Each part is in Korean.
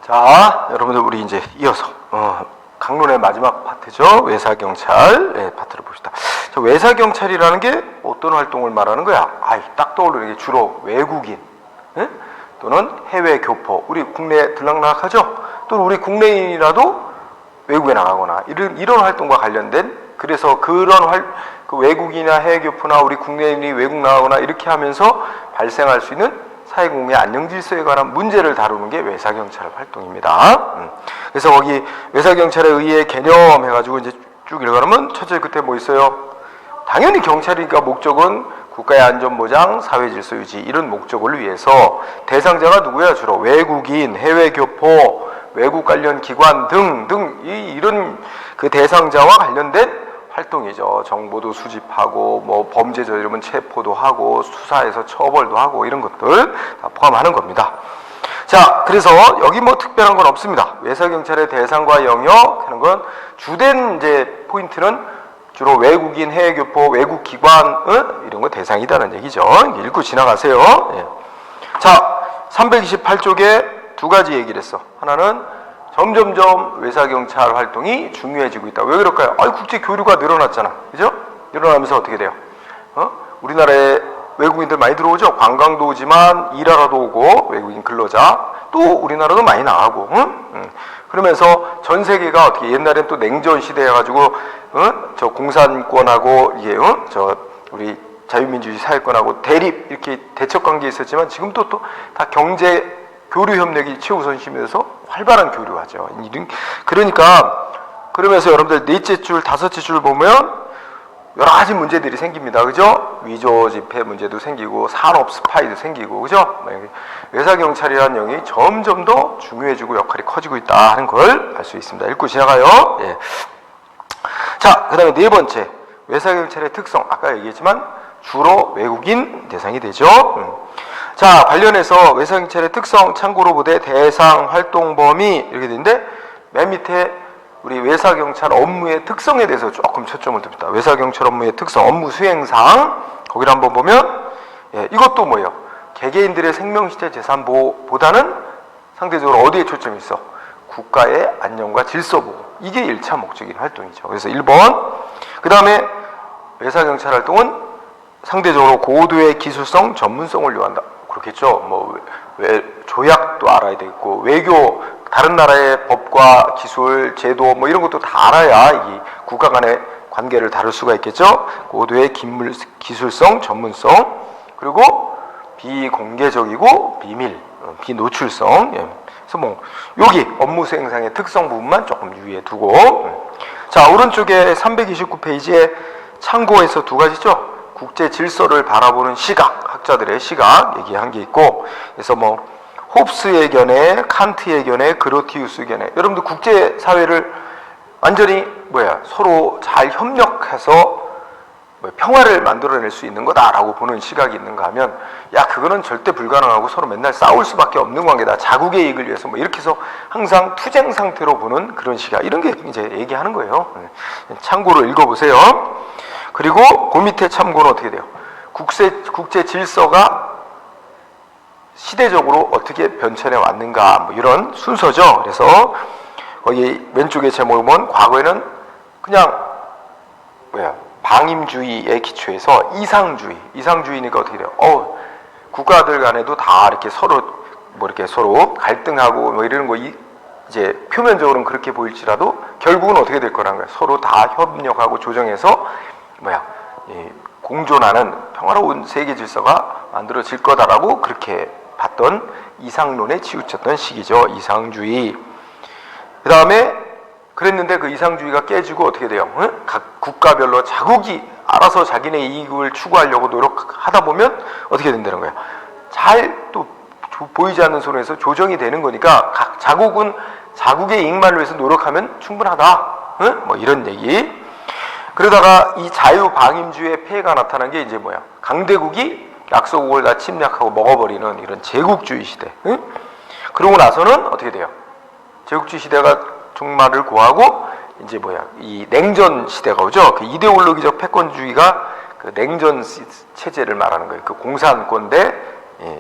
자, 여러분들 우리 이제 이어서 강론의 마지막 파트죠. 외사경찰 파트를 봅시다. 자, 외사경찰이라는 게 어떤 활동을 말하는 거야? 딱 떠오르는 게 주로 외국인 또는 해외 교포, 우리 국내에 들락날락하죠. 또는 우리 국내인이라도 외국에 나가거나 이런 활동과 관련된, 그래서 그런 그 외국인이나 해외 교포나 우리 국내인이 외국 나가거나 이렇게 하면서 발생할 수 있는 사회공의 안녕질서에 관한 문제를 다루는 게 외사경찰 활동입니다. 그래서 거기 외사경찰에 의해 개념 해가지고 이제 쭉 읽어가면 첫째 끝에 뭐 있어요? 당연히 경찰이니까 목적은 국가의 안전보장, 사회질서 유지 이런 목적을 위해서 대상자가 누구야? 주로 외국인, 해외 교포, 외국 관련 기관 등 이런 그 대상자와 관련된 활동이죠. 정보도 수집하고 뭐 범죄 저지르면 체포도 하고 수사해서 처벌도 하고 이런 것들 다 포함하는 겁니다. 자, 그래서 여기 뭐 특별한 건 없습니다. 외사경찰의 대상과 영역 하는 건 주된 이제 포인트는 주로 외국인, 해외교포, 외국기관 이런 거 대상이다는 얘기죠. 읽고 지나가세요. 예. 자, 328쪽에 두 가지 얘기를 했어. 하나는 점점점 외사경찰 활동이 중요해지고 있다. 왜 그럴까요? 국제 교류가 늘어났잖아. 그죠? 늘어나면서 어떻게 돼요? 우리나라에 외국인들 많이 들어오죠? 관광도 오지만 일하러도 오고, 외국인 근로자. 또 우리나라도 많이 나가고, 그러면서 전 세계가 어떻게, 옛날엔 또 냉전 시대여가지고, 저 공산권하고, 이게, 우리 자유민주주의 사회권하고 대립, 이렇게 대척 관계에 있었지만, 지금도 또 다 경제, 교류 협력이 최우선심에서 활발한 교류하죠. 그러니까 그러면서 여러분들 넷째 줄, 다섯째 줄 보면 여러 가지 문제들이 생깁니다. 그죠? 위조 지폐 문제도 생기고 산업 스파이도 생기고, 그죠? 외사경찰이라는 영역이 점점 더 중요해지고 역할이 커지고 있다 하는 걸 알 수 있습니다. 읽고 지나가요. 예. 자, 그 다음에 네 번째, 외사경찰의 특성. 아까 얘기했지만 주로 외국인 대상이 되죠. 자, 관련해서 외사경찰의 특성 참고로 보되 대상 활동 범위 이렇게 되는데, 맨 밑에 우리 외사경찰 업무의 특성에 대해서 조금 초점을 둡니다. 외사경찰 업무의 특성, 업무 수행상 거기를 한번 보면, 이것도 뭐예요? 개개인들의 생명시대 재산 보호보다는 상대적으로 어디에 초점이 있어? 국가의 안녕과 질서 보호. 이게 1차 목적인 활동이죠. 그래서 1번. 그 다음에 외사경찰 활동은 상대적으로 고도의 기술성, 전문성을 요한다. 그렇겠죠. 뭐 조약도 알아야 되겠고, 외교, 다른 나라의 법과 기술, 제도 뭐 이런 것도 다 알아야 이 국가 간의 관계를 다룰 수가 있겠죠. 고도의 기술성, 전문성, 그리고 비공개적이고 비밀, 비노출성. 그래서 뭐 여기 업무 수행상의 특성 부분만 조금 유의해 두고, 자, 오른쪽에 329페이지에 참고해서 두 가지죠. 국제 질서를 바라보는 시각, 학자들의 시각 얘기한 게 있고, 그래서 뭐 홉스의 견해, 칸트의 견해, 그로티우스 견해. 여러분들 국제 사회를 완전히 서로 잘 협력해서 평화를 만들어낼 수 있는 거다라고 보는 시각이 있는가 하면, 그거는 절대 불가능하고 서로 맨날 싸울 수밖에 없는 관계다. 자국의 이익을 위해서 이렇게 해서 항상 투쟁 상태로 보는 그런 시각, 이런 게 이제 얘기하는 거예요. 참고로 읽어보세요. 그리고 그 밑에 참고는 어떻게 돼요? 국제 질서가 시대적으로 어떻게 변천해 왔는가, 이런 순서죠. 그래서 거기 왼쪽에 제목을 보면, 과거에는 그냥 방임주의에 기초해서 이상주의니까 어떻게 돼요? 국가들 간에도 다 이렇게 서로 갈등하고 이러는 거, 이제 표면적으로는 그렇게 보일지라도 결국은 어떻게 될 거라는 거예요? 서로 다 협력하고 조정해서 공존하는 평화로운 세계 질서가 만들어질 거다라고 그렇게 봤던 이상론에 치우쳤던 시기죠. 이상주의. 그 다음에 그랬는데 그 이상주의가 깨지고 어떻게 돼요? 각 국가별로 자국이 알아서 자기네 이익을 추구하려고 노력하다 보면 어떻게 된다는 거예요? 잘 또 보이지 않는 손에서 조정이 되는 거니까 각 자국은 자국의 이익만을 위해서 노력하면 충분하다. 이런 얘기. 그러다가 이 자유방임주의의 폐해가 나타난 게 이제 강대국이 약소국을 다 침략하고 먹어버리는 이런 제국주의 시대. 그러고 나서는 어떻게 돼요? 제국주의 시대가 종말을 고하고 이제 이 냉전 시대가 오죠. 그 이데올로기적 패권주의가 그 냉전 체제를 말하는 거예요. 그 공산권 대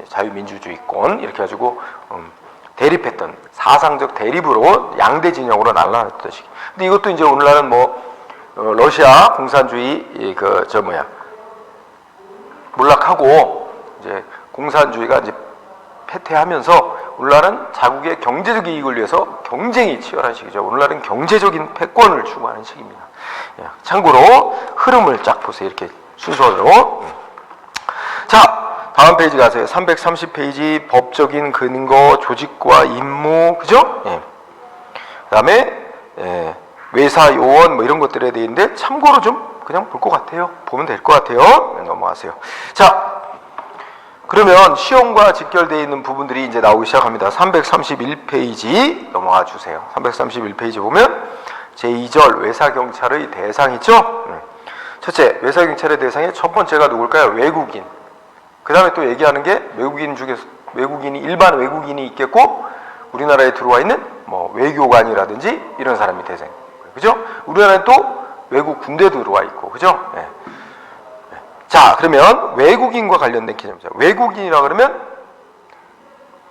자유민주주의권 이렇게 가지고 대립했던 사상적 대립으로 양대 진영으로 날아갔던 시기. 근데 이것도 이제 오늘날은 러시아 공산주의 몰락하고 이제 공산주의가 이제 패퇴하면서 오늘날은 자국의 경제적 이익을 위해서 경쟁이 치열한 시기죠. 오늘날은 경제적인 패권을 추구하는 시기입니다. 참고로 흐름을 쫙 보세요. 이렇게 순서대로. 자, 다음 페이지 가세요. 330페이지 법적인 근거, 조직과 임무, 그죠? 예. 그 다음에 외사 요원 이런 것들에 대해 있는데 참고로 좀 그냥 볼 것 같아요. 보면 될 것 같아요. 넘어가세요. 자, 그러면 시험과 직결되어 있는 부분들이 이제 나오기 시작합니다. 331페이지 넘어가 주세요. 331페이지 보면 제2절 외사경찰의 대상 있죠? 첫째, 외사경찰의 대상의 첫 번째가 누굴까요? 외국인. 그 다음에 또 얘기하는 게 외국인 중에서 일반 외국인이 있겠고 우리나라에 들어와 있는 외교관이라든지 이런 사람이 대상이에요. 그죠? 우리나라에 또 외국 군대도 들어와 있고, 그죠? 네. 자, 그러면 외국인과 관련된 개념이죠. 외국인이라 그러면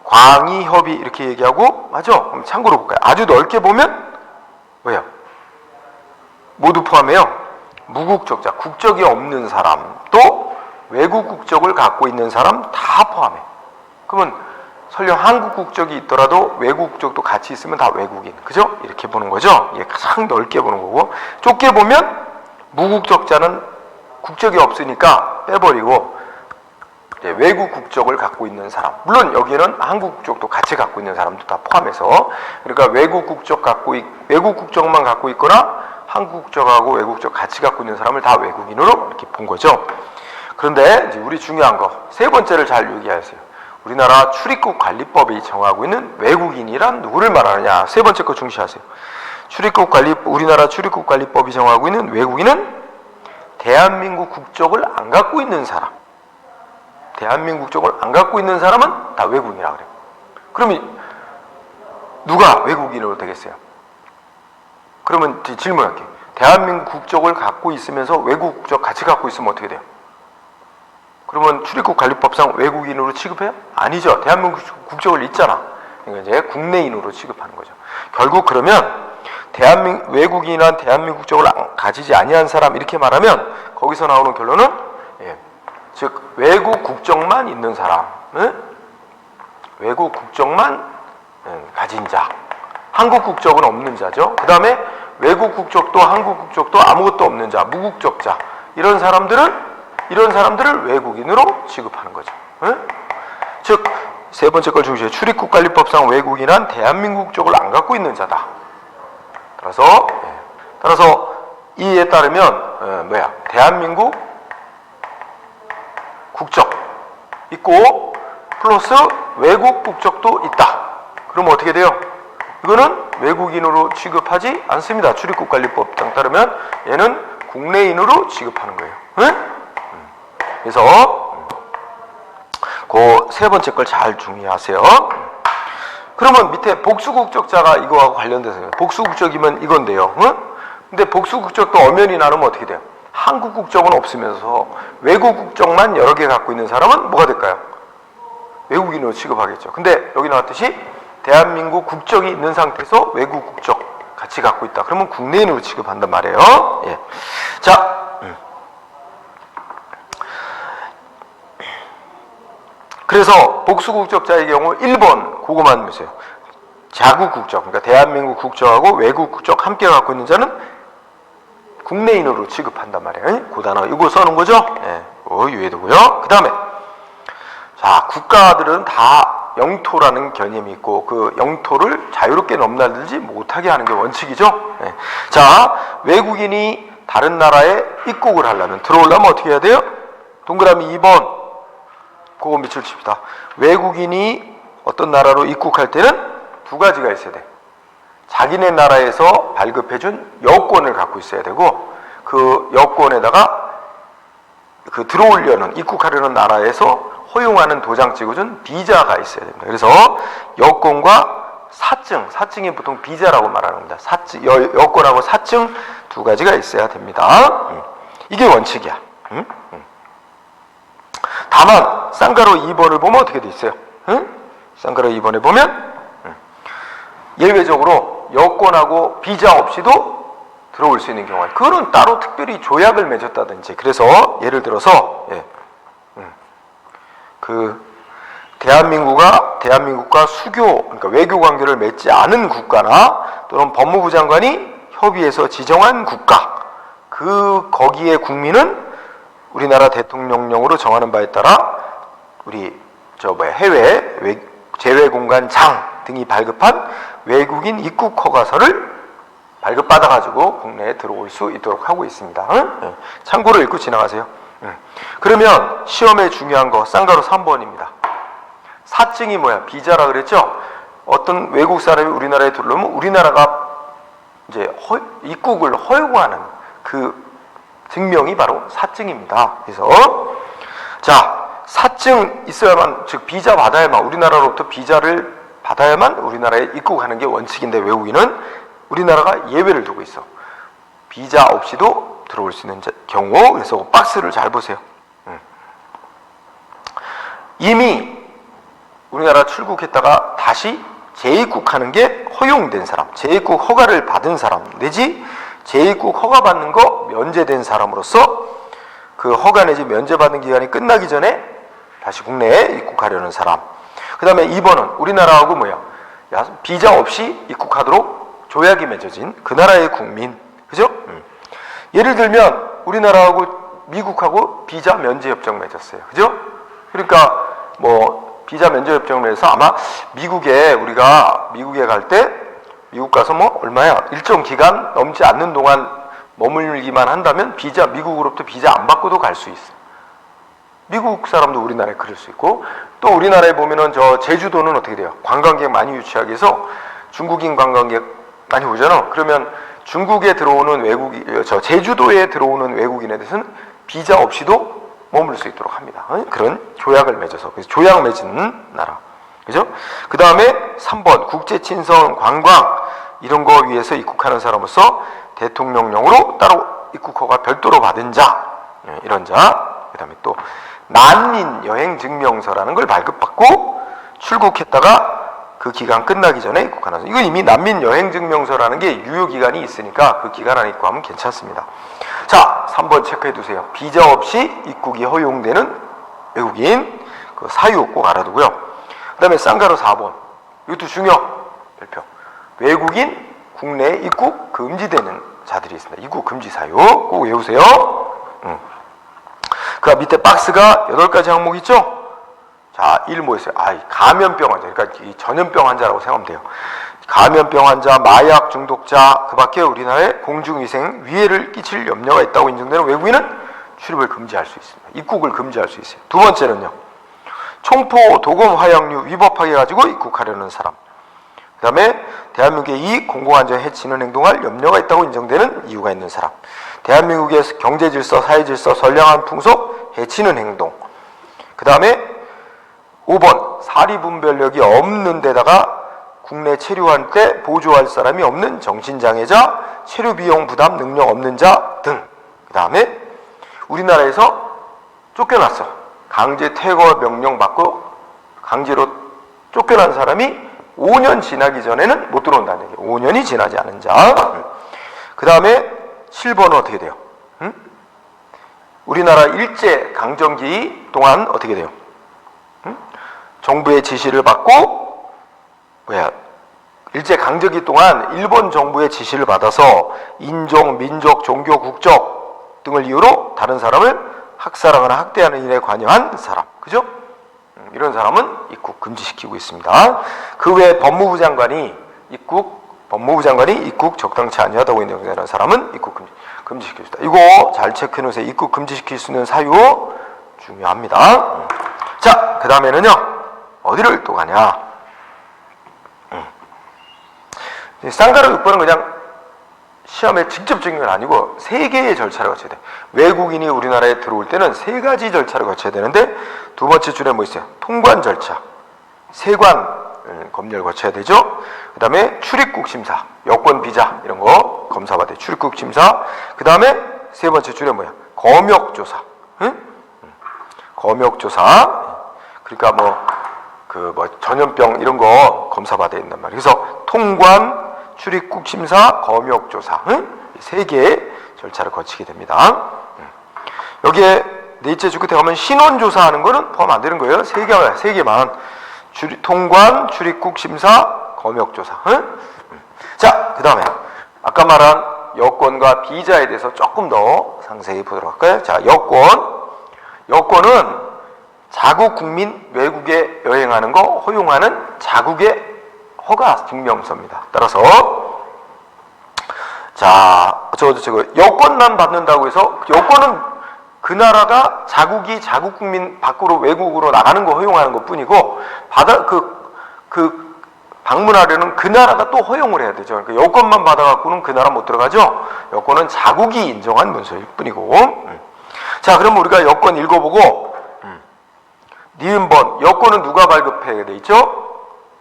광의협의 이렇게 얘기하고, 맞죠? 그럼 참고로 볼까요? 아주 넓게 보면 뭐예요? 모두 포함해요. 무국적자, 국적이 없는 사람, 또 외국 국적을 갖고 있는 사람 다 포함해. 그러면 설령 한국 국적이 있더라도 외국 국적도 같이 있으면 다 외국인, 그죠? 이렇게 보는 거죠. 이게 가장 넓게 보는 거고, 좁게 보면 무국적자는 국적이 없으니까 빼버리고 외국 국적을 갖고 있는 사람, 물론 여기는 한국 국적도 같이 갖고 있는 사람도 다 포함해서, 그러니까 외국 국적만 갖고 있거나 한국 국적하고 외국 국적 같이 갖고 있는 사람을 다 외국인으로 이렇게 본 거죠. 그런데 이제 우리 중요한 거 세 번째를 잘 유의하세요. 우리나라 출입국 관리법이 정하고 있는 외국인이란 누구를 말하느냐. 세 번째 거 중시하세요. 우리나라 출입국 관리법이 정하고 있는 외국인은 대한민국 국적을 안 갖고 있는 사람. 대한민국 국적을 안 갖고 있는 사람은 다 외국인이라 그래요. 그러면 누가 외국인으로 되겠어요? 그러면 질문할게요. 대한민국 국적을 갖고 있으면서 외국 국적 같이 갖고 있으면 어떻게 돼요? 그러면 출입국 관리법상 외국인으로 취급해요? 아니죠. 대한민국 국적을 있잖아. 그러니까 이제 국내인으로 취급하는 거죠. 결국 그러면 외국인이란 대한민국 국적을 가지지 아니한 사람 이렇게 말하면 거기서 나오는 결론은 즉 외국 국적만 있는 사람, 외국 국적만 가진 자, 한국 국적은 없는 자죠. 그 다음에 외국 국적도 한국 국적도 아무것도 없는 자, 무국적자, 이런 사람들을 외국인으로 취급하는 거죠. 즉 세 번째 걸 중시해. 출입국관리법상 외국인은 대한민국 국적을 안 갖고 있는 자다. 따라서 이에 따르면 대한민국 국적 있고 플러스 외국 국적도 있다. 그러면 어떻게 돼요? 이거는 외국인으로 취급하지 않습니다. 출입국관리법 등 따르면 얘는 국내인으로 취급하는 거예요. 그래서 그 세 번째 걸 잘 중요하세요. 그러면 밑에 복수국적자가 이거하고 관련돼서 복수국적이면 이건데요. 근데 복수국적도 엄연히 나누면 어떻게 돼요? 한국 국적은 없으면서 외국 국적만 여러 개 갖고 있는 사람은 뭐가 될까요? 외국인으로 취급하겠죠. 근데 여기 나왔듯이 대한민국 국적이 있는 상태에서 외국 국적 같이 갖고 있다. 그러면 국내인으로 취급한단 말이에요. 예. 자, 그래서 복수국적자의 경우 1번 그거만 보세요. 자국 국적, 그러니까 대한민국 국적하고 외국 국적 함께 갖고 있는 자는 국내인으로 취급한단 말이에요. 그 단어 이거 써놓은 거죠? 예. 유의도고요. 그 다음에 자, 국가들은 다 영토라는 개념이 있고 그 영토를 자유롭게 넘나들지 못하게 하는 게 원칙이죠. 예. 자, 외국인이 다른 나라에 입국을 하려면 들어오려면 어떻게 해야 돼요? 동그라미 2번 그거 밑줄 칩시다. 외국인이 어떤 나라로 입국할 때는 두 가지가 있어야 돼. 자기네 나라에서 발급해준 여권을 갖고 있어야 되고 그 여권에다가 그 들어오려는 입국하려는 나라에서 허용하는 도장 찍어준 비자가 있어야 됩니다. 그래서 여권과 사증이 보통 비자라고 말하는 겁니다. 여권하고 사증 두 가지가 있어야 됩니다. 이게 원칙이야. 다만 쌍가로 2번을 보면 어떻게 돼 있어요? 쌍가로 2번에 보면 예외적으로 여권하고 비자 없이도 들어올 수 있는 경우가, 그거는 따로 특별히 조약을 맺었다든지, 그래서 예를 들어서 대한민국과 수교, 그러니까 외교 관계를 맺지 않은 국가나 또는 법무부 장관이 협의해서 지정한 국가, 거기에 국민은 우리나라 대통령령으로 정하는 바에 따라 우리 해외 재외공간장 등이 발급한 외국인 입국 허가서를 발급받아가지고 국내에 들어올 수 있도록 하고 있습니다. 참고로 읽고 지나가세요. 그러면 시험에 중요한 거 쌍가루 3번입니다. 사증이 뭐야? 비자라 그랬죠? 어떤 외국 사람이 우리나라에 들어오면 우리나라가 이제 입국을 허용하는 그 증명이 바로 사증입니다. 그래서 자, 사증 있어야만, 즉 비자 받아야만, 우리나라로부터 비자를 받아야만 우리나라에 입국하는 게 원칙인데, 외국인은 우리나라가 예외를 두고 있어. 비자 없이도 들어올 수 있는 경우. 그래서 박스를 잘 보세요. 이미 우리나라 출국했다가 다시 재입국하는 게 허용된 사람, 재입국 허가를 받은 사람, 내지 재입국 허가 받는 거 면제된 사람으로서 그 허가 내지 면제받는 기간이 끝나기 전에 다시 국내에 입국하려는 사람. 그 다음에 2번은 우리나라하고 비자 없이 입국하도록 조약이 맺어진 그 나라의 국민. 그죠? 예를 들면 우리나라하고 미국하고 비자 면제 협정 맺었어요. 그죠? 그러니까 비자 면제 협정을 맺어서 아마 우리가 미국에 갈 때 미국 가서 얼마야? 일정 기간 넘지 않는 동안 머물기만 한다면 미국으로부터 비자 안 받고도 갈 수 있어. 미국 사람도 우리나라에 그럴 수 있고, 또 우리나라에 보면은 제주도는 어떻게 돼요? 관광객 많이 유치하기 위해서 중국인 관광객 많이 오잖아. 그러면 중국에 들어오는 제주도에 들어오는 외국인에 대해서는 비자 없이도 머물 수 있도록 합니다. 그런 조약을 맺어서. 그래서 조약 맺은 나라. 그죠? 그 다음에 3번, 국제 친선, 관광, 이런 거 위해서 입국하는 사람으로서 대통령령으로 따로 입국 허가 별도로 받은 자, 이런 자. 그 다음에 또 난민 여행 증명서라는 걸 발급받고 출국했다가 그 기간 끝나기 전에 입국하는 사람. 이거 이미 난민 여행 증명서라는 게 유효 기간이 있으니까 그 기간 안에 입국하면 괜찮습니다. 자, 3번 체크해 두세요. 비자 없이 입국이 허용되는 외국인, 그 사유 꼭 알아두고요. 그 다음에 쌍가루 4번. 이것도 중요. 별표. 외국인 국내에 입국 금지되는 자들이 있습니다. 입국 금지 사유 꼭 외우세요. 그 밑에 박스가 8가지 항목 있죠? 자, 1 뭐였어요? 감염병 환자. 그러니까 이 전염병 환자라고 생각하면 돼요. 감염병 환자, 마약 중독자, 그 밖에 우리나라에 공중위생 위해를 끼칠 염려가 있다고 인정되는 외국인은 출입을 금지할 수 있습니다. 입국을 금지할 수 있어요. 두 번째는요, 총포, 도검, 화약류 위법하게 가지고 입국하려는 사람. 그 다음에 대한민국의 이익, 공공안전에 해치는 행동할 염려가 있다고 인정되는 이유가 있는 사람. 대한민국의 경제질서, 사회질서, 선량한 풍속, 해치는 행동. 그 다음에 5번, 사리분별력이 없는 데다가 국내 체류할 때 보조할 사람이 없는 정신장애자, 체류비용 부담 능력 없는 자 등. 그 다음에 우리나라에서 쫓겨났어. 강제 퇴거 명령 받고 강제로 쫓겨난 사람이 5년 지나기 전에는 못 들어온다는 얘기예요. 5년이 지나지 않은 자. 그 다음에 7번은 어떻게 돼요? 우리나라 일제 강점기 동안 어떻게 돼요? 정부의 지시를 받고 일제 강점기 동안 일본 정부의 지시를 받아서 인종, 민족, 종교, 국적 등을 이유로 다른 사람을 학살하거나 학대하는 일에 관여한 사람. 그죠? 이런 사람은 입국 금지시키고 있습니다. 그 외에 법무부 장관이 입국 적당치 아니하다고 인정되는 사람은 입국 금지시킬 수 있다. 이거 잘 체크해 놓으세요. 입국 금지시킬 수 있는 사유 중요합니다. 자, 그 다음에는요, 어디를 또 가냐? 쌍가루 6번은 그냥 시험에 직접적인 건 아니고 3개의 절차를 거쳐야 돼. 외국인이 우리나라에 들어올 때는 3가지 절차를 거쳐야 되는데, 두 번째 줄에 뭐 있어요? 통관 절차, 세관 검열 거쳐야 되죠. 그 다음에 출입국 심사, 여권, 비자 이런 거 검사받아요. 출입국 심사. 그 다음에 세 번째 줄에 뭐야? 검역조사. 검역조사. 그러니까 그 뭐 전염병 이런 거 검사 받아야 된단 말이에요. 그래서 통관, 출입국 심사, 검역 조사, 세 개의 절차를 거치게 됩니다. 여기에 넷째 주 끝에 가면 신원 조사하는 거는 포함 안 되는 거예요. 세 개만. 통관, 출입국 심사, 검역 조사. 자, 그 다음에 아까 말한 여권과 비자에 대해서 조금 더 상세히 보도록 할까요? 자, 여권은 자국 국민 외국에 여행하는 거 허용하는 자국의 허가 증명서입니다. 따라서 자, 저거 여권만 받는다고 해서 여권은 그 나라가 자국 국민 밖으로 외국으로 나가는 거 허용하는 것 뿐이고 방문하려는 그 나라가 또 허용을 해야 되죠. 그러니까 여권만 받아갖고는 그 나라 못 들어가죠. 여권은 자국이 인정한 문서일 뿐이고. 자, 그럼 우리가 여권 읽어보고 니은번 여권은 누가 발급해야 돼 있죠?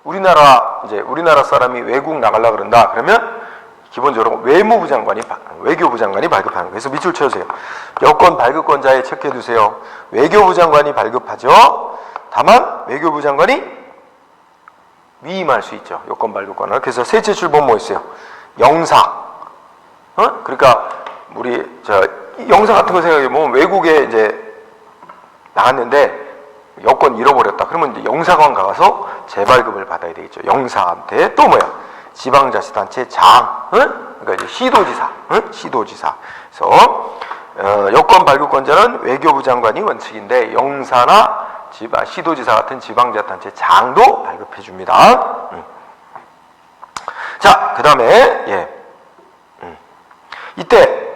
우리나라 사람이 외국 나가려고 그런다. 그러면 기본적으로 외교부 장관이 발급하는 거예요. 그래서 밑줄 쳐주세요. 여권 발급권자에 체크해두세요. 외교부 장관이 발급하죠. 다만 외교부 장관이 위임할 수 있죠. 여권 발급권을. 그래서 셋째 줄본 뭐 있어요? 영사. 그러니까 영사 같은 거 생각해보면 외국에 이제 나갔는데 여권 잃어버렸다. 그러면 이제 영사관 가서 재발급을 받아야 되겠죠. 영사한테. 또 뭐야? 지방자치단체 장, 그러니까 이제 시도지사. 그래서 여권 발급권자는 외교부 장관이 원칙인데 영사나 시도지사 같은 지방자치단체 장도 발급해 줍니다. 자, 그 다음에 이때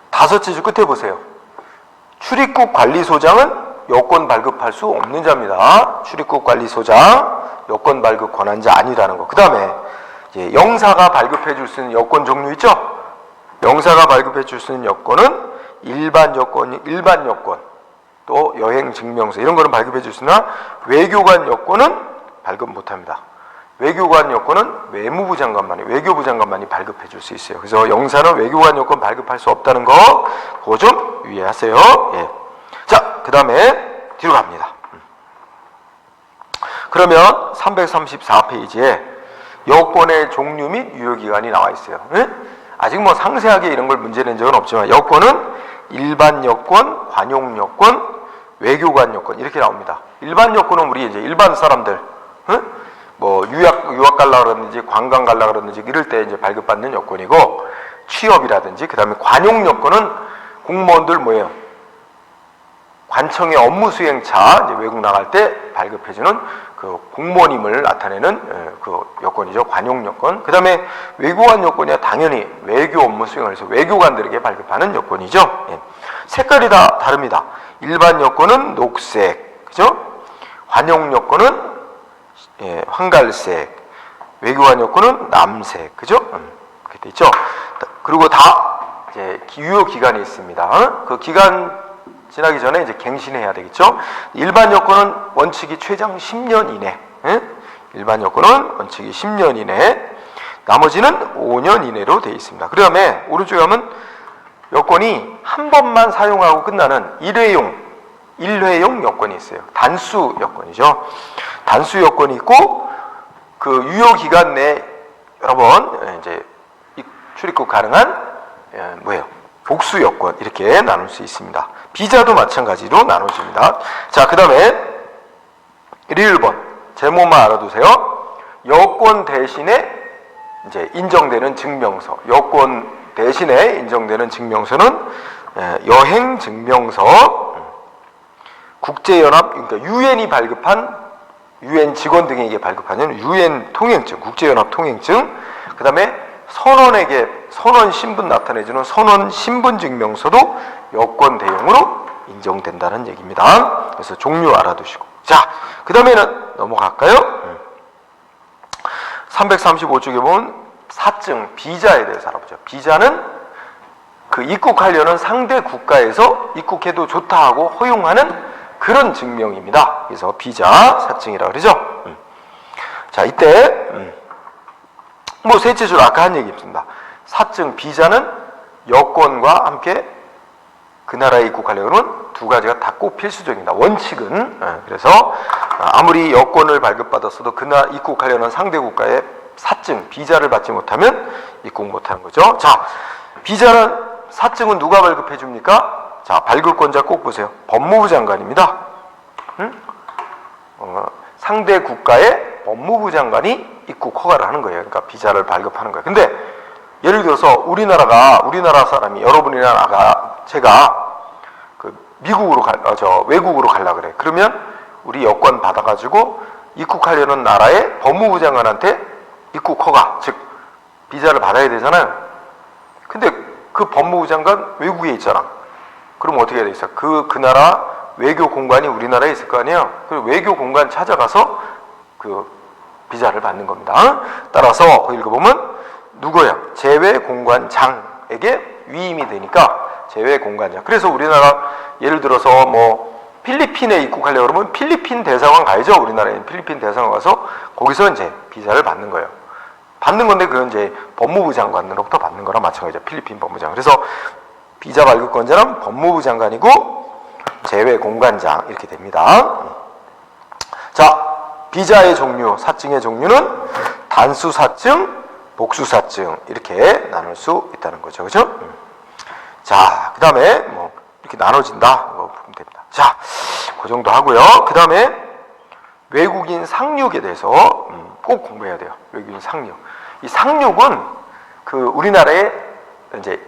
다섯째 줄 끝에 보세요. 출입국 관리소장은 여권 발급할 수 없는 자입니다. 출입국 관리소장 여권 발급 권한자 아니라는 거. 그 다음에 영사가 발급해 줄 수 있는 여권 종류 있죠? 영사가 발급해 줄 수 있는 여권은 일반 여권, 또 여행 증명서 이런 거는 발급해 줄 수 있으나 외교관 여권은 발급 못 합니다. 외교관 여권은 외무부 장관만이 발급해 줄 수 있어요. 그래서 영사는 외교관 여권 발급할 수 없다는 거 그거 좀 유의하세요. 예. 자, 그 다음에 뒤로 갑니다. 그러면 334페이지에 여권의 종류 및 유효기간이 나와 있어요. 아직 뭐 상세하게 이런 걸 문제 낸 적은 없지만 여권은 일반 여권, 관용 여권, 외교관 여권 이렇게 나옵니다. 일반 여권은 우리 이제 일반 사람들 뭐 유학 갈라 그러든지 관광 갈라 그러든지 이럴 때 이제 발급받는 여권이고 취업이라든지 그다음에 관용 여권은 공무원들 뭐예요? 관청의 업무 수행차 이제 외국 나갈 때 발급해주는 그 공무원임을 나타내는 그 여권이죠. 관용 여권. 그다음에 외교관 여권이야 당연히 외교 업무 수행을 해서 외교관들에게 발급하는 여권이죠. 예. 색깔이 다 다릅니다. 일반 여권은 녹색, 그죠? 관용 여권은 황갈색, 외교관 여권은 남색, 그죠? 그렇게 돼 있죠. 그리고 다 이제 유효 기간이 있습니다. 그 기간 지나기 전에 이제 갱신해야 되겠죠. 일반 여권은 원칙이 최장 10년 이내. 일반 여권은 원칙이 10년 이내. 나머지는 5년 이내로 되어 있습니다. 그 다음에 오른쪽에 가면 여권이 한 번만 사용하고 끝나는 일회용 여권이 있어요. 단수 여권이죠. 단수 여권이 있고 그 유효 기간 내에 여러 번 이제 출입국 가능한 복수 여권 이렇게 나눌 수 있습니다. 비자도 마찬가지로 나눠집니다. 자, 그 다음에 1번 제목만 알아두세요. 여권 대신에 이제 인정되는 증명서. 여권 대신에 인정되는 증명서는 여행 증명서, 국제연합 그러니까 유엔이 발급한 유엔 직원 등에게 발급하는 유엔 통행증, 국제연합 통행증. 그 다음에 선원 신분 나타내주는 선원 신분 증명서도 여권 대용으로 인정된다는 얘기입니다. 그래서 종류 알아두시고. 자, 그 다음에는 넘어갈까요? 335쪽에 보면 사증, 비자에 대해서 알아보죠. 비자는 그 입국하려는 상대 국가에서 입국해도 좋다 하고 허용하는 그런 증명입니다. 그래서 비자, 사증이라고 그러죠. 자, 이때 뭐 셋째 줄 아까 한 얘기 있습니다. 사증, 비자는 여권과 함께 그 나라에 입국하려면 두 가지가 다 꼭 필수적입니다. 원칙은. 그래서 아무리 여권을 발급받았어도 그날 입국하려는 상대 국가의 사증, 비자를 받지 못하면 입국 못하는 거죠. 자, 비자는 사증은 누가 발급해 줍니까? 자, 발급권자 꼭 보세요. 법무부 장관입니다. 상대 국가의 법무부 장관이 입국 허가를 하는 거예요. 그러니까 비자를 발급하는 거예요. 근데 예를 들어서 우리나라 사람이, 여러분이나 제가 그 미국으로 외국으로 가려 그래. 그러면 우리 여권 받아가지고 입국하려는 나라의 법무부 장관한테 입국 허가, 즉 비자를 받아야 되잖아요. 근데 그 법무부 장관 외국에 있잖아. 그럼 어떻게 해야 되겠어? 그 나라 외교 공관이 우리나라에 있을 거 아니에요. 그 외교 공관 찾아가서 그 비자를 받는 겁니다. 따라서 거기 읽어보면 누구예요? 제외 공관장에게 위임이 되니까 제외 공관장. 그래서 우리나라 예를 들어서 뭐 필리핀에 입국하려고 그러면 필리핀 대사관 가야죠. 우리나라에 필리핀 대사관 가서 거기서 이제 비자를 받는 거예요. 받는 건데 그건 이제 법무부 장관으로부터 받는 거랑 마찬가지죠. 필리핀 법무부 장관. 그래서 비자 발급권자는 법무부 장관이고 제외 공관장 이렇게 됩니다. 자, 비자의 종류, 사증의 종류는 단수 사증, 복수 사증 이렇게 나눌 수 있다는 거죠. 그죠? 자, 그 다음에 뭐 이렇게 나눠진다. 뭐 보면 됩니다. 자, 그 정도 하고요. 그 다음에 외국인 상륙에 대해서 꼭 공부해야 돼요. 외국인 상륙. 이 상륙은 그 우리나라에 이제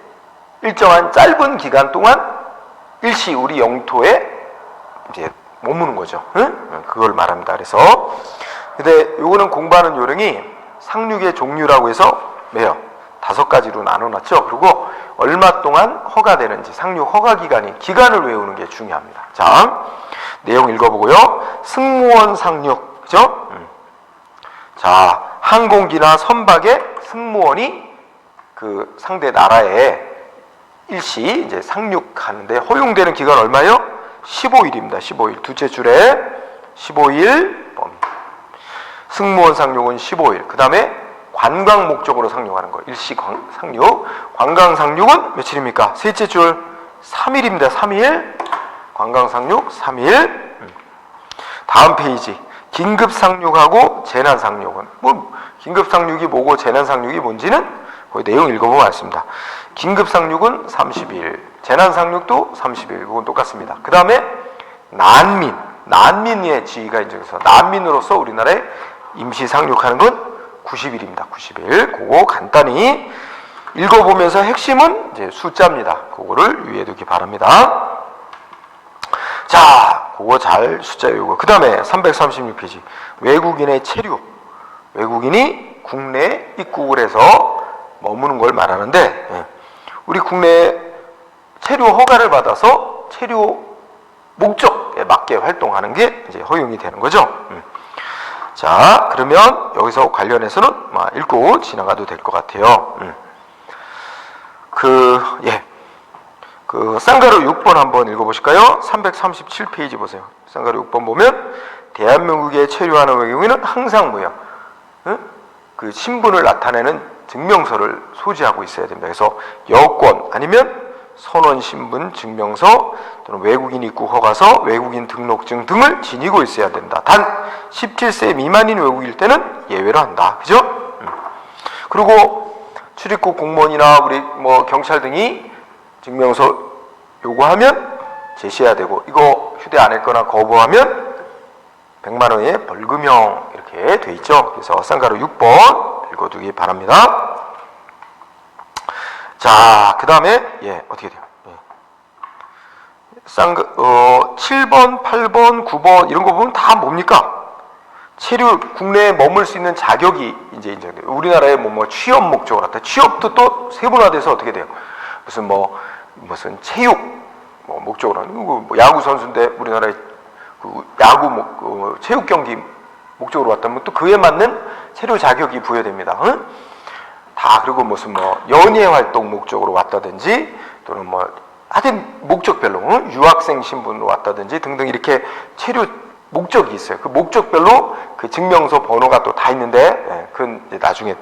일정한 짧은 기간 동안 일시 우리 영토에 이제 머무는 거죠. 응? 그걸 말합니다. 그래서 근데 요거는 공부하는 요령이 상륙의 종류라고 해서 뭐예요? 5가지로 나눠놨죠. 그리고 얼마 동안 허가되는지 상륙 허가 기간을 외우는 게 중요합니다. 자, 내용 읽어보고요. 승무원 상륙, 그죠? 자, 항공기나 선박의 승무원이 그 상대 나라에 일시 이제 상륙하는데 허용되는 기간 얼마요? 15일입니다. 15일. 두째 줄에 15일 승무원 상륙은 15일. 그 다음에 관광 목적으로 상륙하는 거. 일시 상륙. 관광 상륙은 며칠입니까? 셋째 줄 3일입니다. 3일. 관광 상륙 3일. 다음 페이지. 긴급 상륙하고 재난 상륙은 뭐 긴급 상륙이 뭐고 재난 상륙이 뭔지는 거기 내용 읽어보면 알습니다. 긴급 상륙은 30일, 재난 상륙도 30일, 그건 똑같습니다. 그 다음에 난민의 지위가 인정해서 난민으로서 우리나라에 임시 상륙하는 건 90일입니다. 90일. 그거 간단히 읽어보면서 핵심은 이제 숫자입니다. 그거를 유의해 두기 바랍니다. 자, 그거 잘 숫자 외우고. 그 다음에 336페이지. 외국인의 체류. 외국인이 국내에 입국을 해서 머무는 걸 말하는데, 우리 국내에 체류 허가를 받아서 체류 목적에 맞게 활동하는 게 이제 허용이 되는 거죠. 자, 그러면 여기서 관련해서는 읽고 지나가도 될 것 같아요. 쌍가루 6번 한번 읽어보실까요? 337페이지 보세요. 쌍가루 6번 보면 대한민국에 체류하는 외국인은 항상 뭐예요? 그 신분을 나타내는 증명서를 소지하고 있어야 됩니다. 그래서 여권 아니면 선원 신분 증명서 또는 외국인 입국 허가서, 외국인 등록증 등을 지니고 있어야 된다. 단 17세 미만인 외국일 때는 예외로 한다. 그죠? 그리고 출입국 공무원이나 우리 뭐 경찰 등이 증명서 요구하면 제시해야 되고, 이거 휴대 안 했거나 거부하면 100만 원의 벌금형 이렇게 돼 있죠. 그래서 쌍가루 6번 읽어두기 바랍니다. 자, 그 다음에 어떻게 돼요? 7번, 8번, 9번 이런 거 보면 다 뭡니까? 체류 국내에 머물 수 있는 자격이 이제 인정돼요. 우리나라의 뭐 취업 목적으로 갖다 취업도 또 세분화돼서 어떻게 돼요? 무슨 체육 목적으로 뭐 야구 선수인데 우리나라의 그 야구 체육 경기 목적으로 왔다면 또 그에 맞는 체류 자격이 부여됩니다. 다 그리고 무슨 연예 활동 목적으로 왔다든지 또는 하여튼 목적별로 유학생 신분으로 왔다든지 등등 이렇게 체류 목적이 있어요. 그 목적별로 그 증명서 번호가 또 다 있는데 그건 이제 나중에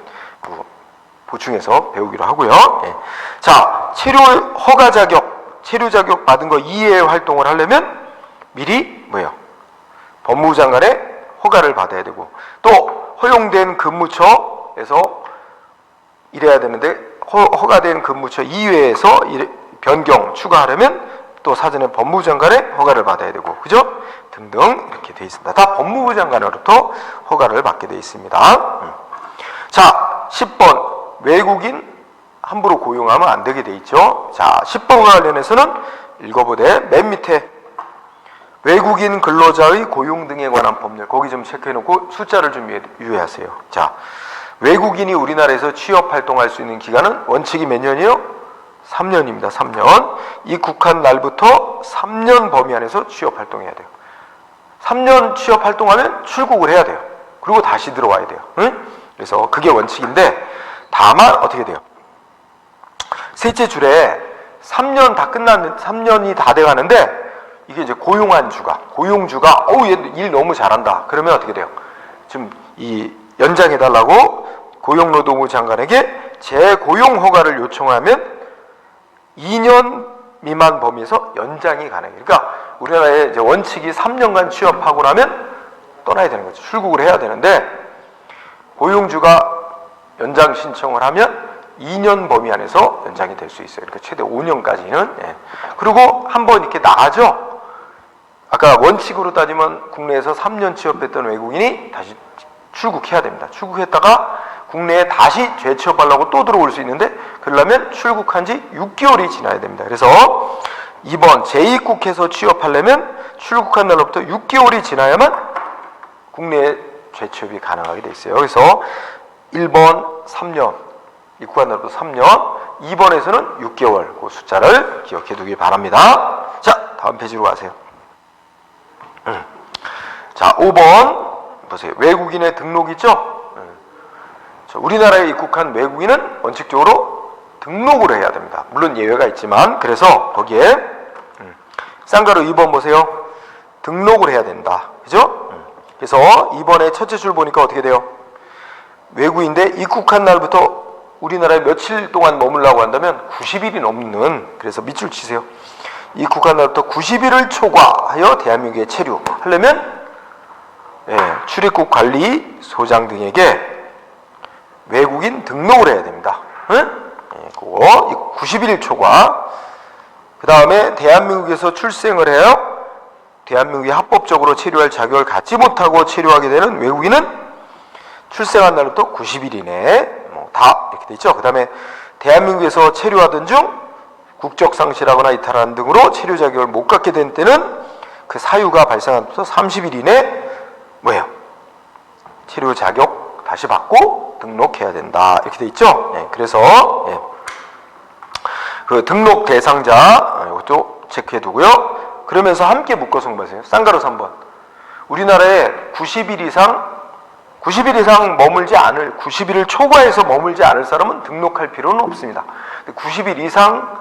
보충해서 배우기로 하고요. 자, 체류 허가 자격, 체류 자격 받은 거 이외의 활동을 하려면 미리 법무부 장관의 허가를 받아야 되고, 또 허용된 근무처에서 일해야 되는데 허가된 근무처 이외에서 변경 추가하려면 또 사전에 법무부 장관의 허가를 받아야 되고, 그죠? 등등 이렇게 돼 있습니다. 다 법무부 장관으로부터 허가를 받게 돼 있습니다. 자, 10번 외국인 함부로 고용하면 안 되게 돼 있죠. 자, 10번과 관련해서는 읽어보되 맨 밑에 외국인 근로자의 고용 등에 관한 법률, 거기 좀 체크해놓고 숫자를 좀 유의하세요. 자, 외국인이 우리나라에서 취업 활동할 수 있는 기간은 원칙이 몇 년이요? 3년입니다. 3년. 입국한 날부터 3년 범위 안에서 취업 활동해야 돼요. 3년 취업 활동하면 출국을 해야 돼요. 그리고 다시 들어와야 돼요. 응? 그래서 그게 원칙인데, 다만 어떻게 돼요? 셋째 줄에 3년이 다 돼가는데, 이게 이제 고용주가 얘 일 너무 잘한다. 그러면 어떻게 돼요? 좀 이 연장해달라고 고용노동부 장관에게 재고용 허가를 요청하면 2년 미만 범위에서 연장이 가능해요. 그러니까 우리나라의 이제 원칙이 3년간 취업하고 나면 떠나야 되는 거죠. 출국을 해야 되는데, 고용주가 연장 신청을 하면 2년 범위 안에서 연장이 될 수 있어요. 그러니까 최대 5년까지는. 예. 그리고 한번 이렇게 나가죠. 아까 원칙으로 따지면 국내에서 3년 취업했던 외국인이 다시 출국해야 됩니다. 출국했다가 국내에 다시 재취업하려고 또 들어올 수 있는데, 그러려면 출국한 지 6개월이 지나야 됩니다. 그래서 2번 재입국해서 취업하려면 출국한 날로부터 6개월이 지나야만 국내에 재취업이 가능하게 돼 있어요. 그래서 1번 3년, 입국한 날부터 3년, 2번에서는 6개월, 그 숫자를 기억해 두기 바랍니다. 자, 다음 페이지로 가세요. 자, 5번 보세요. 외국인의 등록 있죠? 우리나라에 입국한 외국인은 원칙적으로 등록을 해야 됩니다. 물론 예외가 있지만, 그래서 거기에 쌍가루 2번 보세요. 등록을 해야 된다. 그죠? 그래서 2번의 첫째 줄 보니까 어떻게 돼요? 외국인데 입국한 날부터 우리나라에 며칠 동안 머물라고 한다면 90일이 넘는, 그래서 밑줄 치세요. 입국한 날부터 90일을 초과하여 대한민국에 체류하려면 출입국 관리소장 등에게 외국인 등록을 해야 됩니다. 응? 그거 90일 초과. 그 다음에 대한민국에서 출생을 해요. 대한민국에 합법적으로 체류할 자격을 갖지 못하고 체류하게 되는 외국인은 출생한 날부터 90일 이내에 다 이렇게 돼 있죠. 그 다음에 대한민국에서 체류하던 중 국적 상실하거나 이탈하는 등으로 체류 자격을 못 갖게 된 때는 그 사유가 발생한 부터 30일 이내 뭐예요? 체류 자격 다시 받고 등록해야 된다. 이렇게 돼 있죠. 그래서 그 등록 대상자 이것도 체크해 두고요. 그러면서 함께 묶어서 공부하세요. 쌍가루 3번. 우리나라에 90일 이상 머물지 않을, 90일을 초과해서 머물지 않을 사람은 등록할 필요는 없습니다. 90일 이상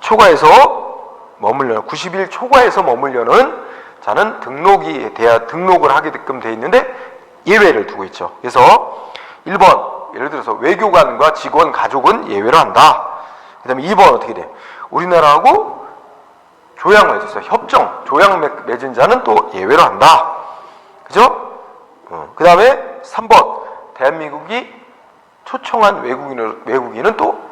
초과해서 머물려는, 90일 초과해서 머물려는 자는 등록을 하게끔 돼 있는데 예외를 두고 있죠. 그래서 1번, 예를 들어서 외교관과 직원, 가족은 예외로 한다. 그 다음에 2번 어떻게 돼? 우리나라하고 조약 맺었어요. 조약 맺은 자는 또 예외로 한다. 그죠? 그 다음에 3번, 대한민국이 초청한 외국인은 또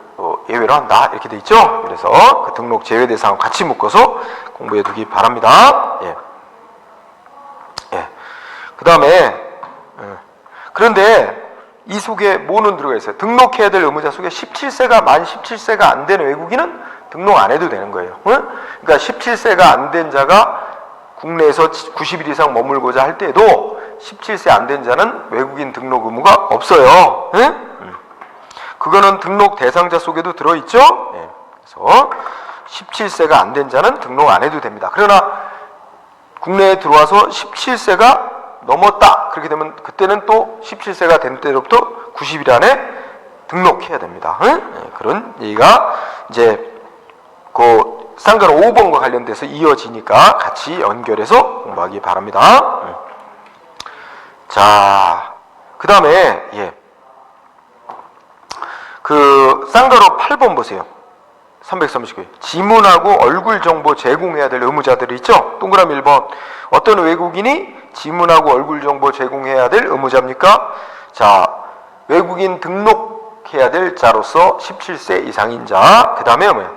예외로 한다. 이렇게 돼 있죠? 그래서 그 등록 제외 대상 같이 묶어서 공부해 두기 바랍니다. 그 다음에, 그런데 이 속에 뭐는 들어가 있어요? 등록해야 될 의무자 속에 만 17세가 안 된 외국인은 등록 안 해도 되는 거예요. 그러니까 17세가 안 된 자가 국내에서 90일 이상 머물고자 할 때에도 17세 안 된 자는 외국인 등록 의무가 없어요. 그거는 등록 대상자 속에도 들어있죠? 그래서 17세가 안 된 자는 등록 안 해도 됩니다. 그러나 국내에 들어와서 17세가 넘었다. 그렇게 되면 그때는 또 17세가 된 때로부터 90일 안에 등록해야 됩니다. 그런 얘기가 이제 그 쌍가루 5번과 관련돼서 이어지니까 같이 연결해서 공부하기 바랍니다. 자, 그 다음에 그 쌍가루 8번 보세요. 339회. 지문하고 얼굴 정보 제공해야 될 의무자들이 있죠? 동그라미 1번. 어떤 외국인이 지문하고 얼굴 정보 제공해야 될 의무자입니까? 자, 외국인 등록해야 될 자로서 17세 이상인 자. 그 다음에 뭐야?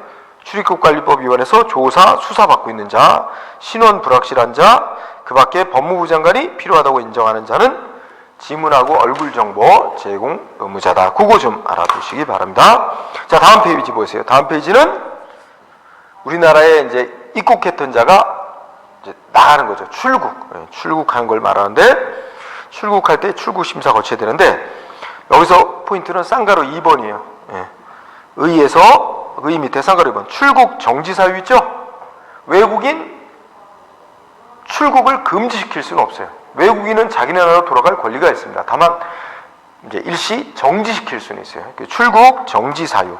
출입국관리법 위반해서 조사, 수사받고 있는 자, 신원 불확실한 자, 그 밖에 법무부 장관이 필요하다고 인정하는 자는 지문하고 얼굴 정보 제공 의무자다. 그거 좀 알아두시기 바랍니다. 자, 다음 페이지 보세요. 다음 페이지는 우리나라에 이제 입국했던 자가 이제 나가는 거죠. 출국. 출국하는 걸 말하는데, 출국할 때 출국 심사 거쳐야 되는데, 여기서 포인트는 쌍가로 2번이에요. 의 밑에 쌍가로 2번. 출국 정지 사유 있죠? 외국인 출국을 금지시킬 수는 없어요. 외국인은 자기네 나라로 돌아갈 권리가 있습니다. 다만 이제 일시 정지시킬 수는 있어요. 출국 정지 사유.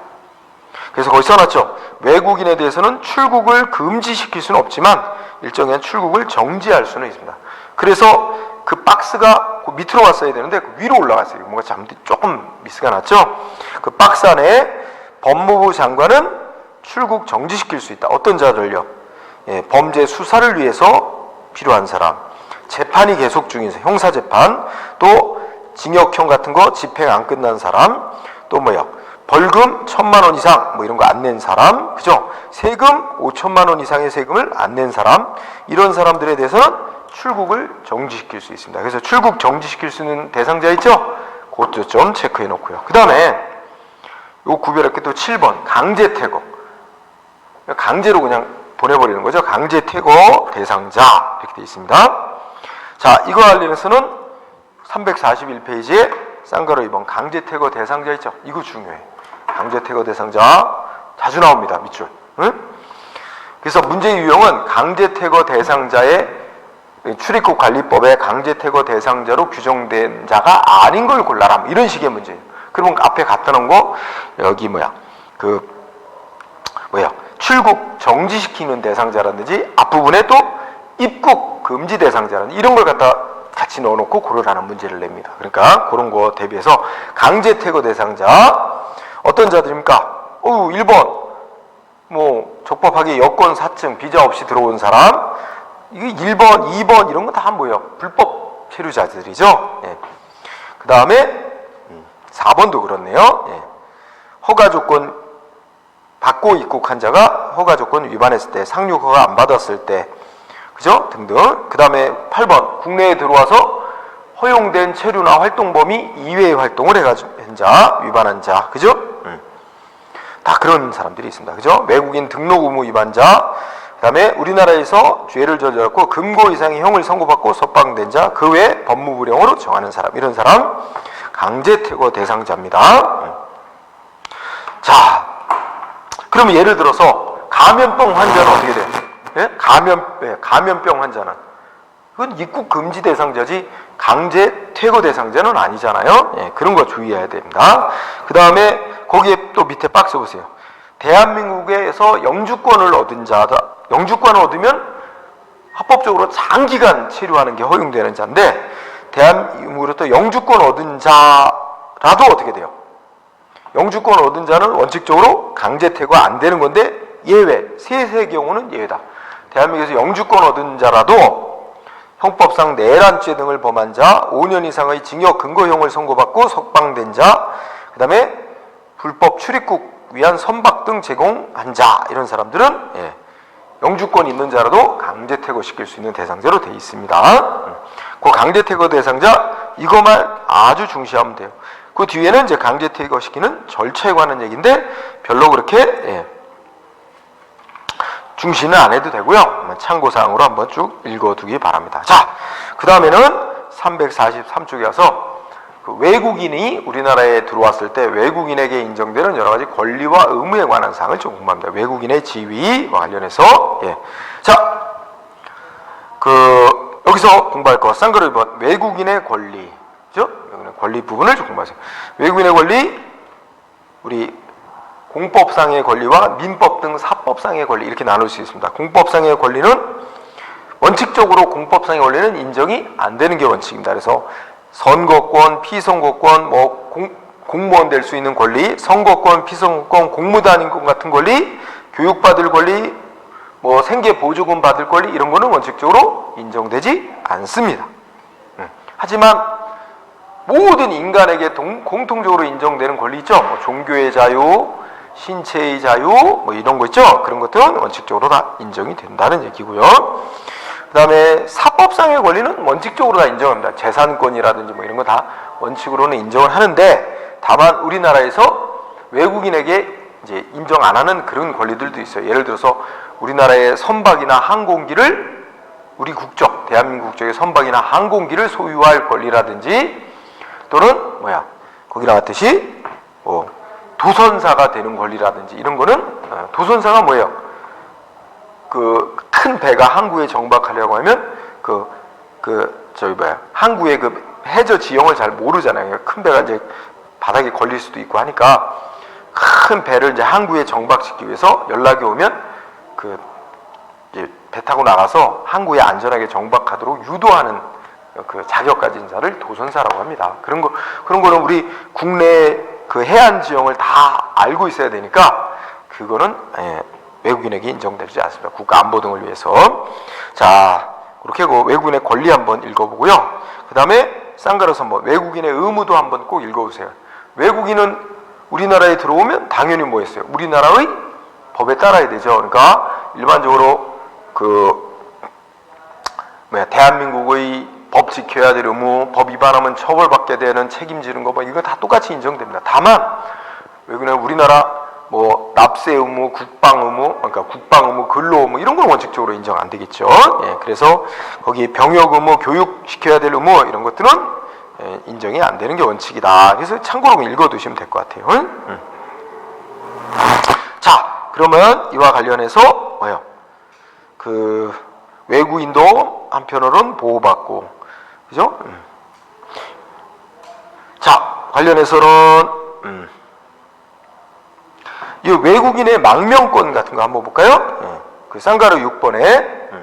그래서 거기 써놨죠. 외국인에 대해서는 출국을 금지시킬 수는 없지만 일정한 출국을 정지할 수는 있습니다. 그래서 그 박스가 그 밑으로 갔어야 되는데 그 위로 올라갔어요. 뭔가 조금 미스가 났죠. 그 박스 안에 법무부 장관은 출국 정지시킬 수 있다. 어떤 자들요? 범죄 수사를 위해서 필요한 사람, 재판이 계속 중인 사람, 형사재판, 또 징역형 같은 거 집행 안 끝난 사람, 또 뭐야? 벌금 1,000만 원 이상 뭐 이런 거 안 낸 사람, 그죠? 세금 5천만 원 이상의 세금을 안 낸 사람, 이런 사람들에 대해서는 출국을 정지시킬 수 있습니다. 그래서 출국 정지시킬 수 있는 대상자 있죠? 그것도 좀 체크해 놓고요. 그 다음에 요 구별할 게 또 7번 강제 퇴거. 강제로 그냥 보내버리는 거죠. 강제 퇴거 대상자 이렇게 되어 있습니다. 자, 이거 관련해서는 341페이지에 쌍가로 2번 강제 퇴거 대상자 있죠. 이거 중요해. 강제 퇴거 대상자 자주 나옵니다. 밑줄. 응? 그래서 문제 유형은 강제 퇴거 대상자의 출입국 관리법에 강제 퇴거 대상자로 규정된 자가 아닌 걸 골라라. 이런 식의 문제예요. 그러면 앞에 갖다 놓은 거 여기 출국 정지시키는 대상자라든지 앞부분에 또 입국 금지 대상자라든지 이런 걸 갖다 같이 넣어놓고 고르라는 문제를 냅니다. 그러니까 그런 거 대비해서 강제 퇴거 대상자 어떤 자들입니까? 1번 적법하게 여권 사증 비자 없이 들어온 사람. 이게 1번, 2번 이런 거 다 뭐예요? 불법 체류자들이죠. 예. 그 다음에 4번도 그렇네요. 예. 허가 조건 받고 입국한 자가 허가 조건 위반했을 때, 상륙 허가 안 받았을 때, 그죠? 등등. 그 다음에 8번 국내에 들어와서 허용된 체류나 활동 범위 이외의 활동을 해가지고 한 자, 위반한 자, 그죠? 다 그런 사람들이 있습니다. 그죠? 외국인 등록 의무 위반자, 그 다음에 우리나라에서 죄를 저질렀고 금고 이상의 형을 선고받고 석방된 자, 그 외에 법무부령으로 정하는 사람, 이런 사람 강제 퇴거 대상자입니다. 자, 그러면 예를 들어서 감염병 환자는 어떻게 돼요? 예? 감염병 환자는 그건 입국 금지 대상자지 강제 퇴거 대상자는 아니잖아요. 예, 그런 거 주의해야 됩니다. 그 다음에 거기에 또 밑에 박스 보세요. 대한민국에서 영주권을 얻은 자다. 영주권을 얻으면 합법적으로 장기간 체류하는 게 허용되는 자인데 대한민국으로 또 영주권 얻은 자라도 어떻게 돼요? 영주권 얻은 자는 원칙적으로 강제 퇴거 안 되는 건데 예외, 세 경우는 예외다. 대한민국에서 영주권 얻은 자라도 형법상 내란죄 등을 범한 자, 5년 이상의 징역 근거형을 선고받고 석방된 자, 그 다음에 불법 출입국 위한 선박 등 제공한 자, 이런 사람들은 영주권 있는 자라도 강제 퇴거시킬 수 있는 대상자로 되어 있습니다. 그 강제 퇴거 대상자 이것만 아주 중시하면 돼요. 그 뒤에는 이제 강제 퇴거시키는 절차에 관한 얘기인데 별로 그렇게 중시는 안 해도 되고요. 참고사항으로 한번 쭉 읽어두기 바랍니다. 자, 그 다음에는 343쪽에 와서 그 외국인이 우리나라에 들어왔을 때 외국인에게 인정되는 여러 가지 권리와 의무에 관한 사항을 좀 공부합니다. 외국인의 지위와 관련해서. 자, 여기서 공부할 거 쌍그룹 1번 외국인의 권리, 그죠? 권리 부분을 좀 공부하세요. 외국인의 권리, 우리 공법상의 권리와 민법 등 사법상의 권리 이렇게 나눌 수 있습니다. 공법상의 권리는 원칙적으로 공법상의 권리는 인정이 안 되는 게 원칙입니다. 그래서 선거권, 피선거권, 공무원 될 수 있는 권리, 선거권, 피선거권, 공무단인권 같은 권리, 교육받을 권리, 뭐 생계 보조금 받을 권리 이런 거는 원칙적으로 인정되지 않습니다. 하지만 모든 인간에게 공통적으로 인정되는 권리 있죠. 뭐 종교의 자유, 신체의 자유, 뭐 이런 거 있죠. 그런 것들은 원칙적으로 다 인정이 된다는 얘기고요. 그 다음에 사법상의 권리는 원칙적으로 다 인정합니다. 재산권이라든지 뭐 이런 거 다 원칙으로는 인정을 하는데, 다만 우리나라에서 외국인에게 이제 인정 안 하는 그런 권리들도 있어요. 예를 들어서 우리나라의 선박이나 항공기를, 우리 국적, 대한민국 국적의 선박이나 항공기를 소유할 권리라든지, 또는 거기 나왔듯이 도선사가 되는 권리라든지 이런 거는, 도선사가 뭐예요? 그 큰 배가 항구에 정박하려고 하면 항구의 그 해저 지형을 잘 모르잖아요. 큰 배가 이제 바닥에 걸릴 수도 있고 하니까 큰 배를 이제 항구에 정박시키기 위해서 연락이 오면 이제 배 타고 나가서 항구에 안전하게 정박하도록 유도하는 그 자격 가진 자를 도선사라고 합니다. 그런 거는 우리 국내 그 해안 지형을 다 알고 있어야 되니까 그거는 외국인에게 인정되지 않습니다. 국가 안보 등을 위해서. 자, 그렇게 외국인의 권리 한번 읽어보고요. 그 다음에 쌍가루서 한번 외국인의 의무도 한번 꼭 읽어보세요. 외국인은 우리나라에 들어오면 당연히 뭐 했어요? 우리나라의 법에 따라야 되죠. 그러니까 일반적으로 대한민국의 법 지켜야 될 의무, 법 위반하면 처벌받게 되는 책임지는 거, 이거 다 똑같이 인정됩니다. 다만 외국인은 우리나라 납세 의무, 국방 의무, 그러니까 국방 의무, 근로 의무 이런 건 원칙적으로 인정 안 되겠죠. 그래서 거기 병역 의무, 교육 시켜야 될 의무 이런 것들은 인정이 안 되는 게 원칙이다. 그래서 참고로 읽어두시면 될 것 같아요. 자, 그러면 이와 관련해서 그 외국인도 한편으로는 보호받고, 그죠? 자, 관련해서는 이 외국인의 망명권 같은 거 한번 볼까요? 그 쌍가루 6번에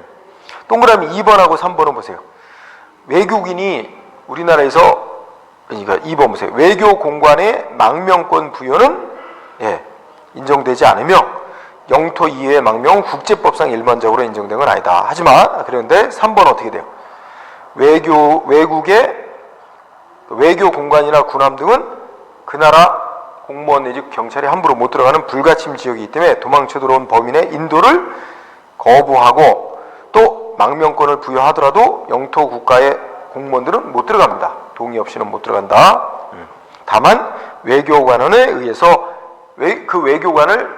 동그라미 2번하고 3번을 보세요. 외국인이 우리나라에서, 그러니까 2번 보세요. 외교 공관의 망명권 부여는 인정되지 않으며 영토 이외의 망명은 국제법상 일반적으로 인정된 건 아니다. 하지만 그런데 3번 어떻게 돼요? 외국의 외교 공관이나 군함 등은 그 나라 공무원 내지 경찰이 함부로 못 들어가는 불가침 지역이기 때문에 도망쳐 들어온 범인의 인도를 거부하고, 또 망명권을 부여하더라도 영토 국가의 공무원들은 못 들어갑니다. 동의 없이는 못 들어간다. 다만 외교관원에 의해서 그 외교관을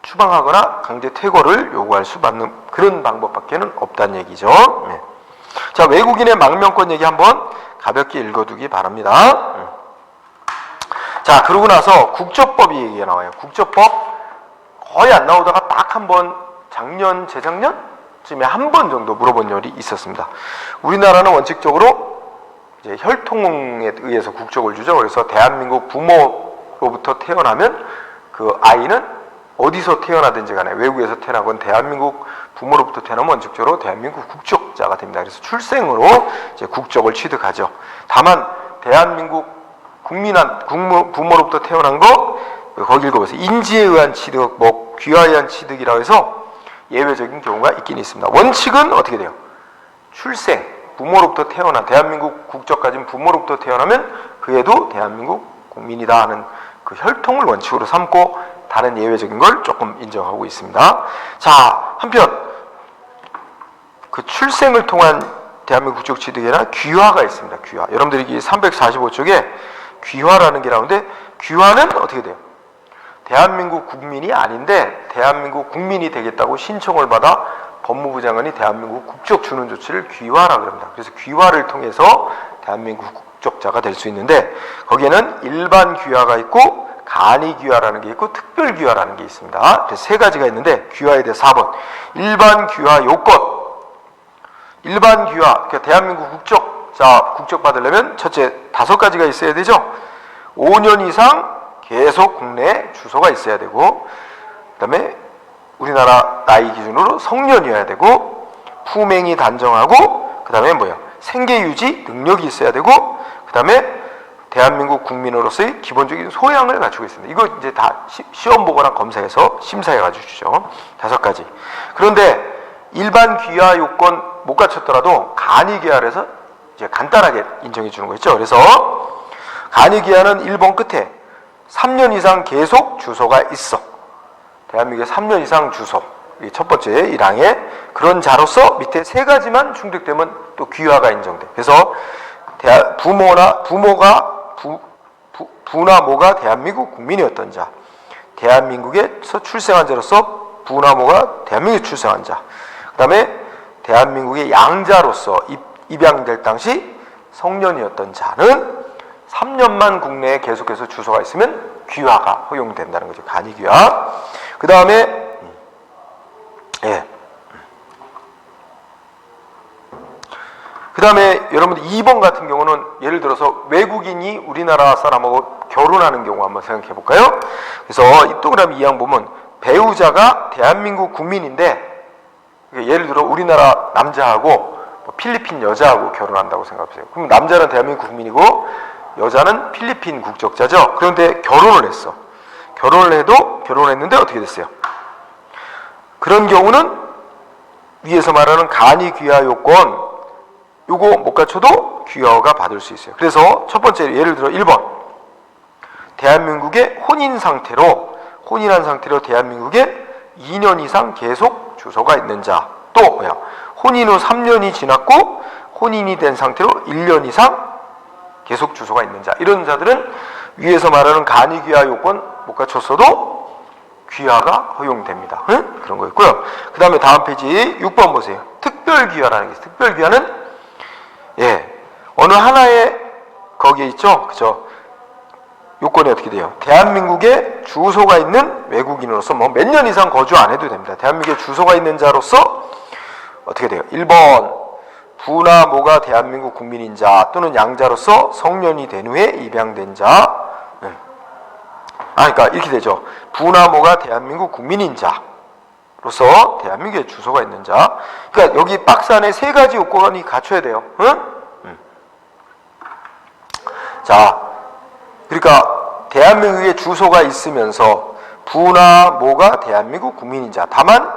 추방하거나 강제 퇴거를 요구할 수 받는 그런 방법밖에는 없다는 얘기죠. 자, 외국인의 망명권 얘기 한번 가볍게 읽어두기 바랍니다. 자, 그러고 나서 국적법이 얘기가 나와요. 국적법 거의 안 나오다가 딱 한 번 작년, 재작년쯤에 한 번 정도 물어본 적이 있었습니다. 우리나라는 원칙적으로 이제 혈통에 의해서 국적을 주죠. 그래서 대한민국 부모로부터 태어나면 그 아이는 어디서 태어나든지 간에 외국에서 태어나건 대한민국 부모로부터 태어나면 원칙적으로 대한민국 국적자가 됩니다. 그래서 출생으로 이제 국적을 취득하죠. 다만 대한민국 부모로부터 태어난 거 거기 읽어보세요. 인지에 의한 취득, 귀화에 의한 취득이라고 해서 예외적인 경우가 있긴 있습니다. 원칙은 어떻게 돼요? 출생, 부모로부터 태어난, 대한민국 국적 가진 부모로부터 태어나면 그애도 대한민국 국민이다 하는 그 혈통을 원칙으로 삼고 다른 예외적인 걸 조금 인정하고 있습니다. 자, 한편 그 출생을 통한 대한민국 국적 취득에나 귀화가 있습니다. 귀화. 여러분들이 345쪽에 귀화라는 게 나오는데, 귀화는 어떻게 돼요? 대한민국 국민이 아닌데 대한민국 국민이 되겠다고 신청을 받아 법무부 장관이 대한민국 국적 주는 조치를 귀화라고 합니다. 그래서 귀화를 통해서 대한민국 국적자가 될 수 있는데, 거기에는 일반 귀화가 있고 간이 귀화라는 게 있고 특별 귀화라는 게 있습니다. 그래서 세 가지가 있는데, 귀화에 대해 4번 일반 귀화 요건. 일반 귀화, 그러니까 대한민국 국적 받으려면 첫째 5가지가 있어야 되죠. 5년 이상 계속 국내에 주소가 있어야 되고, 그 다음에 우리나라 나이 기준으로 성년이어야 되고, 품행이 단정하고, 그 다음에 생계 유지 능력이 있어야 되고, 그 다음에 대한민국 국민으로서의 기본적인 소양을 갖추고 있습니다. 이거 이제 다 시험 보거나 검사해서 심사해가지고 주죠. 5가지. 그런데 일반 귀화 요건 못 갖췄더라도 간이 귀화를 해서 이제 간단하게 인정해 주는 거 있죠. 그래서 간이 귀화는 1번 끝에 3년 이상 계속 주소가 있어. 대한민국에 3년 이상 주소. 이 첫 번째 1항에 그런 자로서 밑에 3가지만 충족되면 또 귀화가 인정돼. 그래서 부나 모가 대한민국 국민이었던 자, 대한민국에서 출생한 자로서 부나 모가 대한민국에 출생한 자, 그 다음에 대한민국의 양자로서 입양될 당시 성년이었던 자는 3년만 국내에 계속해서 주소가 있으면 귀화가 허용된다는 거죠. 간이 귀화. 그 다음에 그 다음에 여러분들 2번 같은 경우는 예를 들어서 외국인이 우리나라 사람하고 결혼하는 경우 한번 생각해 볼까요? 그래서 이 동그라미 2항 보면 배우자가 대한민국 국민인데 예를 들어 우리나라 남자하고 필리핀 여자하고 결혼한다고 생각해보세요. 그럼 남자는 대한민국 국민이고 여자는 필리핀 국적자죠. 그런데 결혼을 했어. 결혼했는데 어떻게 됐어요? 그런 경우는 위에서 말하는 간이 귀화 요건 요거 못 갖춰도 귀화가 받을 수 있어요. 그래서 첫 번째 예를 들어 1번 대한민국의 혼인한 상태로 대한민국에 2년 이상 계속 주소가 있는 자, 또 뭐야? 혼인 후 3년이 지났고 혼인이 된 상태로 1년 이상 계속 주소가 있는 자, 이런 자들은 위에서 말하는 간이 귀화 요건 못 갖췄어도 귀화가 허용됩니다. 응? 그런 거 있고요. 그 다음에 다음 페이지 6번 보세요. 특별귀화라는 게 있어요. 특별귀화는 어느 하나의 거기에 있죠. 그죠? 요건이 어떻게 돼요? 대한민국에 주소가 있는 외국인으로서 뭐 몇 년 이상 거주 안 해도 됩니다. 대한민국에 주소가 있는 자로서 어떻게 돼요? 1번 부나 모가 대한민국 국민인 자 또는 양자로서 성년이 된 후에 입양된 자. 그러니까 이렇게 되죠. 부나 모가 대한민국 국민인 자로서 대한민국에 주소가 있는 자. 그러니까 여기 박스 안에 3가지 요건이 갖춰야 돼요. 응? 자, 그러니까 대한민국에 주소가 있으면서 부나 모가 대한민국 국민인 자, 다만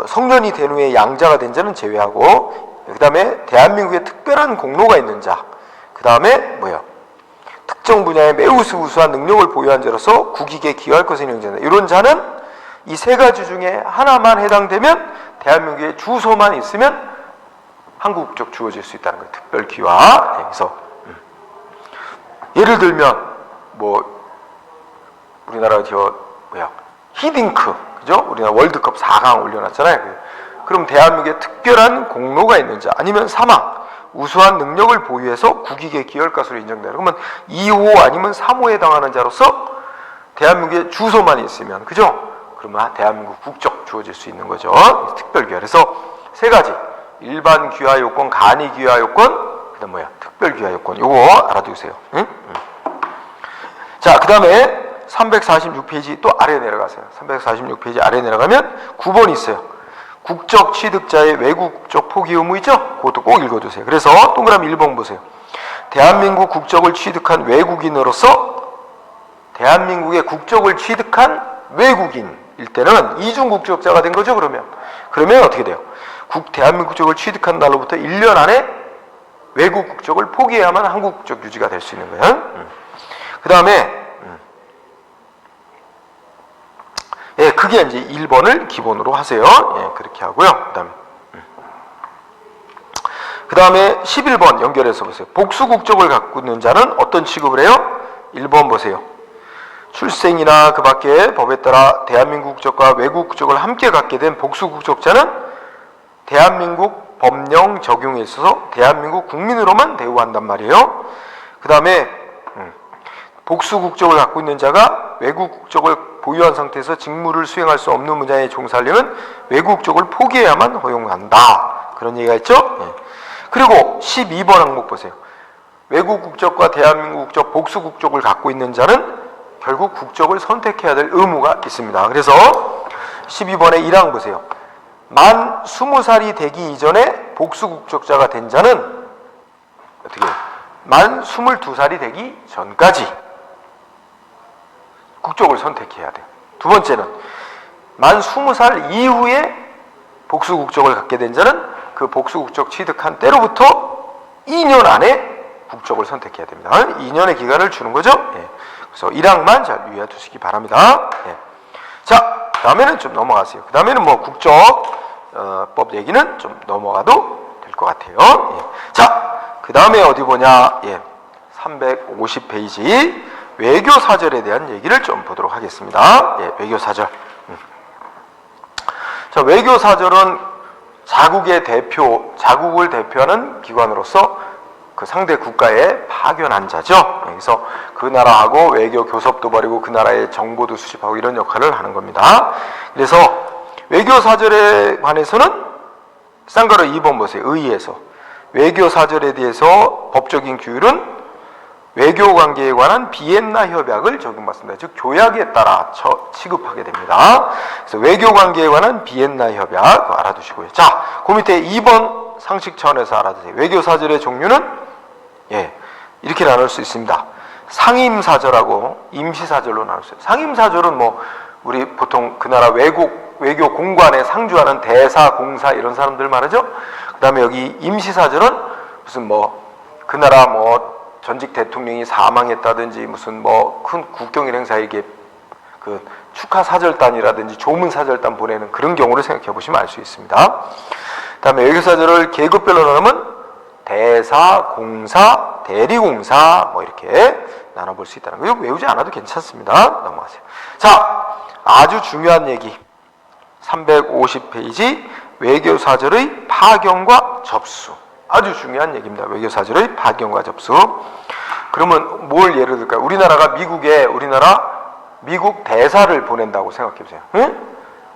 성년이 된 후에 양자가 된 자는 제외하고, 그 다음에 대한민국에 특별한 공로가 있는 자, 그 다음에 뭐예요? 특정 분야에 매우 우수한 능력을 보유한 자로서 국익에 기여할 것을 인정한다. 이런 자는 이 3가지 중에 하나만 해당되면 대한민국에 주소만 있으면 한국 국적 주어질 수 있다는 거예요. 특별 귀화. 그래서 예를 들면 우리나라 히딩크, 그죠? 우리나라 월드컵 4강 올려놨잖아요. 그럼 대한민국에 특별한 공로가 있는 자, 아니면 사망, 우수한 능력을 보유해서 국익에 기여할 것으로 인정되는. 그러면 2호 아니면 3호에 해당하는 자로서 대한민국에 주소만 있으면, 그죠? 그러면 대한민국 국적 주어질 수 있는 거죠. 특별 귀화. 그래서 3가지. 일반 귀화 요건, 간이 귀화 요건, 그 다음 특별 귀화 요건. 요거 알아두세요. 응? 자, 그 다음에 346페이지 또 아래 내려가세요. 346페이지 아래 내려가면 9번이 있어요. 국적 취득자의 외국 국적 포기 의무 있죠? 그것도 꼭 읽어두세요. 그래서 동그라미 1번 보세요. 대한민국 국적을 취득한 외국인으로서 대한민국의 국적을 취득한 외국인일 때는 이중 국적자가 된 거죠. 그러면 어떻게 돼요? 대한민국 국적을 취득한 날로부터 1년 안에 외국 국적을 포기해야만 한국 국적 유지가 될 수 있는 거예요. 그 다음에 그게 이제 1번을 기본으로 하세요. 그렇게 하고요. 그 다음에 11번 연결해서 보세요. 복수 국적을 갖고 있는 자는 어떤 취급을 해요? 1번 보세요. 출생이나 그 밖에 법에 따라 대한민국 국적과 외국 국적을 함께 갖게 된 복수 국적자는 대한민국 법령 적용에 있어서 대한민국 국민으로만 대우한단 말이에요. 그 다음에 복수 국적을 갖고 있는 자가 외국 국적을 보유한 상태에서 직무를 수행할 수 없는 분야에 종사하려면 외국 국적을 포기해야만 허용한다. 그런 얘기가 있죠? 그리고 12번 항목 보세요. 외국 국적과 대한민국 국적, 복수 국적을 갖고 있는 자는 결국 국적을 선택해야 될 의무가 있습니다. 그래서 12번의 1항 보세요. 만 20살이 되기 이전에 복수 국적자가 된 자는 어떻게 해요? 만 22살이 되기 전까지 국적을 선택해야 돼요. 두 번째는 만 20살 이후에 복수 국적을 갖게 된 자는 그 복수 국적 취득한 때로부터 2년 안에 국적을 선택해야 됩니다. 2년의 기간을 주는 거죠. 예. 그래서 1항만 잘 유의해 두시기 바랍니다. 예. 자, 그 다음에는 좀 넘어가세요. 그 다음에는 뭐 국적법 얘기는 좀 넘어가도 될 것 같아요. 예. 자, 그 다음에 어디 보냐. 예. 350페이지 외교사절에 대한 얘기를 좀 보도록 하겠습니다. 예, 외교사절. 자, 외교사절은 자국을 대표하는 기관으로서 그 상대 국가에 파견한 자죠. 그래서 그 나라하고 외교 교섭도 벌이고 그 나라의 정보도 수집하고 이런 역할을 하는 겁니다. 그래서 외교사절에 관해서는 쌍가루 2번 보세요. 의의에서 외교사절에 대해서 법적인 규율은 외교관계에 관한 비엔나 협약을 적용받습니다. 즉 조약에 따라 취급하게 됩니다. 그래서 외교관계에 관한 비엔나 협약 그거 알아두시고요. 자, 그 밑에 2번 상식 차원에서 알아두세요. 외교사절의 종류는 이렇게 나눌 수 있습니다. 상임사절하고 임시사절로 나눌 수 있어요. 상임사절은 뭐 우리 보통 그 나라 외교 공관에 상주하는 대사, 공사 이런 사람들 말이죠. 그 다음에 여기 임시사절은 무슨 뭐 그 나라 뭐 전직 대통령이 사망했다든지 무슨 뭐 큰 국경일 행사에 이게 그 축하 사절단이라든지 조문 사절단 보내는 그런 경우를 생각해 보시면 알 수 있습니다. 그다음에 외교사절을 계급별로 나누면 대사, 공사, 대리공사 뭐 이렇게 나눠볼 수 있다는 거예요. 외우지 않아도 괜찮습니다. 넘어가세요. 자, 아주 중요한 얘기 350페이지 외교사절의 파견과 접수. 아주 중요한 얘기입니다. 외교사절의 파견과 접수. 그러면 뭘 예를 들까요? 우리나라가 미국 대사를 보낸다고 생각해 보세요. 응?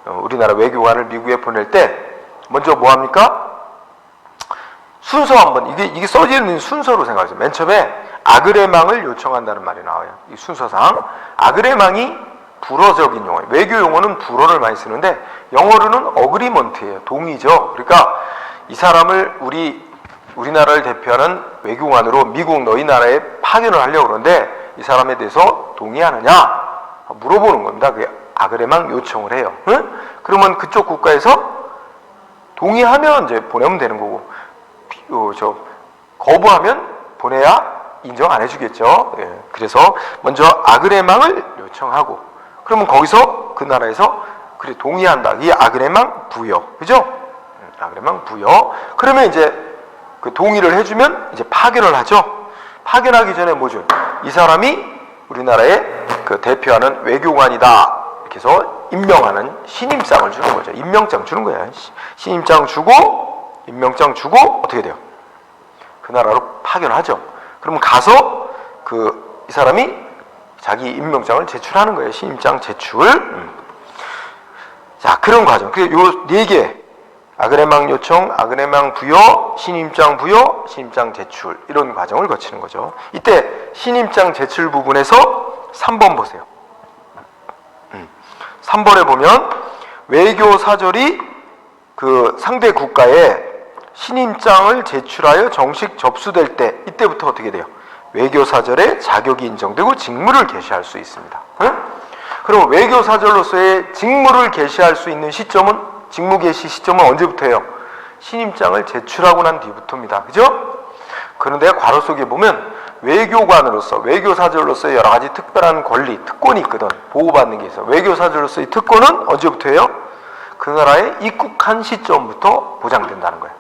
우리나라 외교관을 미국에 보낼 때 먼저 뭐 합니까? 순서 한번 이게 써져 있는 순서로 생각하세요. 맨 처음에 아그레망을 요청한다는 말이 나와요. 이 순서상 아그레망이 불어적인 용어예요. 외교 용어는 불어를 많이 쓰는데 영어로는 어그리먼트예요. 동의죠. 그러니까 이 사람을 우리나라를 대표하는 외교관으로 미국 너희 나라에 파견을 하려고 그러는데 이 사람에 대해서 동의하느냐 물어보는 겁니다. 그게 아그레망 요청을 해요. 응? 그러면 그쪽 국가에서 동의하면 이제 보내면 되는 거고 거부하면 보내야 인정 안 해주겠죠. 예. 그래서 먼저 아그레망을 요청하고 그러면 거기서 그 나라에서 그래 동의한다. 이 아그레망 부여, 그죠? 아그레망 부여. 그러면 이제 그 동의를 해주면 이제 파견을 하죠. 파견하기 전에 뭐죠? 이 사람이 우리나라의 그 대표하는 외교관이다. 이렇게 해서 임명하는 신임장을 주는 거죠. 임명장 주는 거야. 신임장 주고 임명장 주고 어떻게 돼요? 그 나라로 파견하죠. 그러면 가서 이 사람이 자기 임명장을 제출하는 거예요. 신임장 제출. 자, 그런 과정. 요 4개. 아그레망 요청, 아그레망 부여, 신임장 부여, 신임장 제출. 이런 과정을 거치는 거죠. 이때 신임장 제출 부분에서 3번 보세요. 3번에 보면 외교사절이 그 상대 국가에 신임장을 제출하여 정식 접수될 때 이때부터 어떻게 돼요? 외교사절의 자격이 인정되고 직무를 개시할 수 있습니다. 그럼 외교사절로서의 직무를 개시할 수 있는 시점은 직무 개시 시점은 언제부터예요? 신임장을 제출하고 난 뒤부터입니다. 그죠? 그런데 괄호 속에 보면 외교관으로서 외교사절로서의 여러 가지 특별한 권리, 특권이 있거든. 보호받는 게 있어. 외교사절로서의 특권은 언제부터예요? 그 나라에 입국한 시점부터 보장된다는 거예요.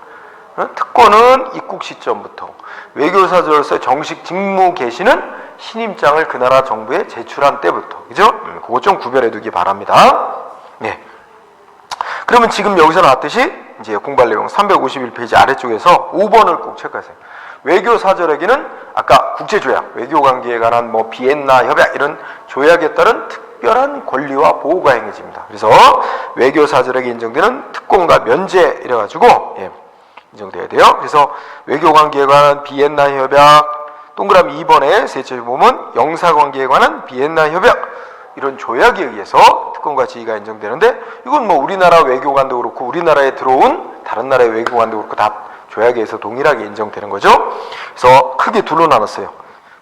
특권은 입국 시점부터, 외교사절로서의 정식 직무 개시는 신임장을 그 나라 정부에 제출한 때부터. 그죠? 그거 좀 구별해 두기 바랍니다. 네. 그러면 지금 여기서 나왔듯이 이제 공부할 내용 351페이지 아래쪽에서 5번을 꼭 체크하세요. 외교사절에게는 아까 국제조약, 외교관계에 관한 뭐 비엔나 협약 이런 조약에 따른 특별한 권리와 보호가 행해집니다. 그래서 외교사절에게 인정되는 특권과 면제 이래가지고 인정돼야 돼요. 그래서 외교관계에 관한 비엔나 협약, 동그라미 2번에 세 줄에 보면 영사관계에 관한 비엔나 협약 이런 조약에 의해서 특권과 지위가 인정되는데 이건 뭐 우리나라 외교관도 그렇고 우리나라에 들어온 다른 나라의 외교관도 그렇고 다 조약에서 동일하게 인정되는 거죠. 그래서 크게 둘로 나눴어요.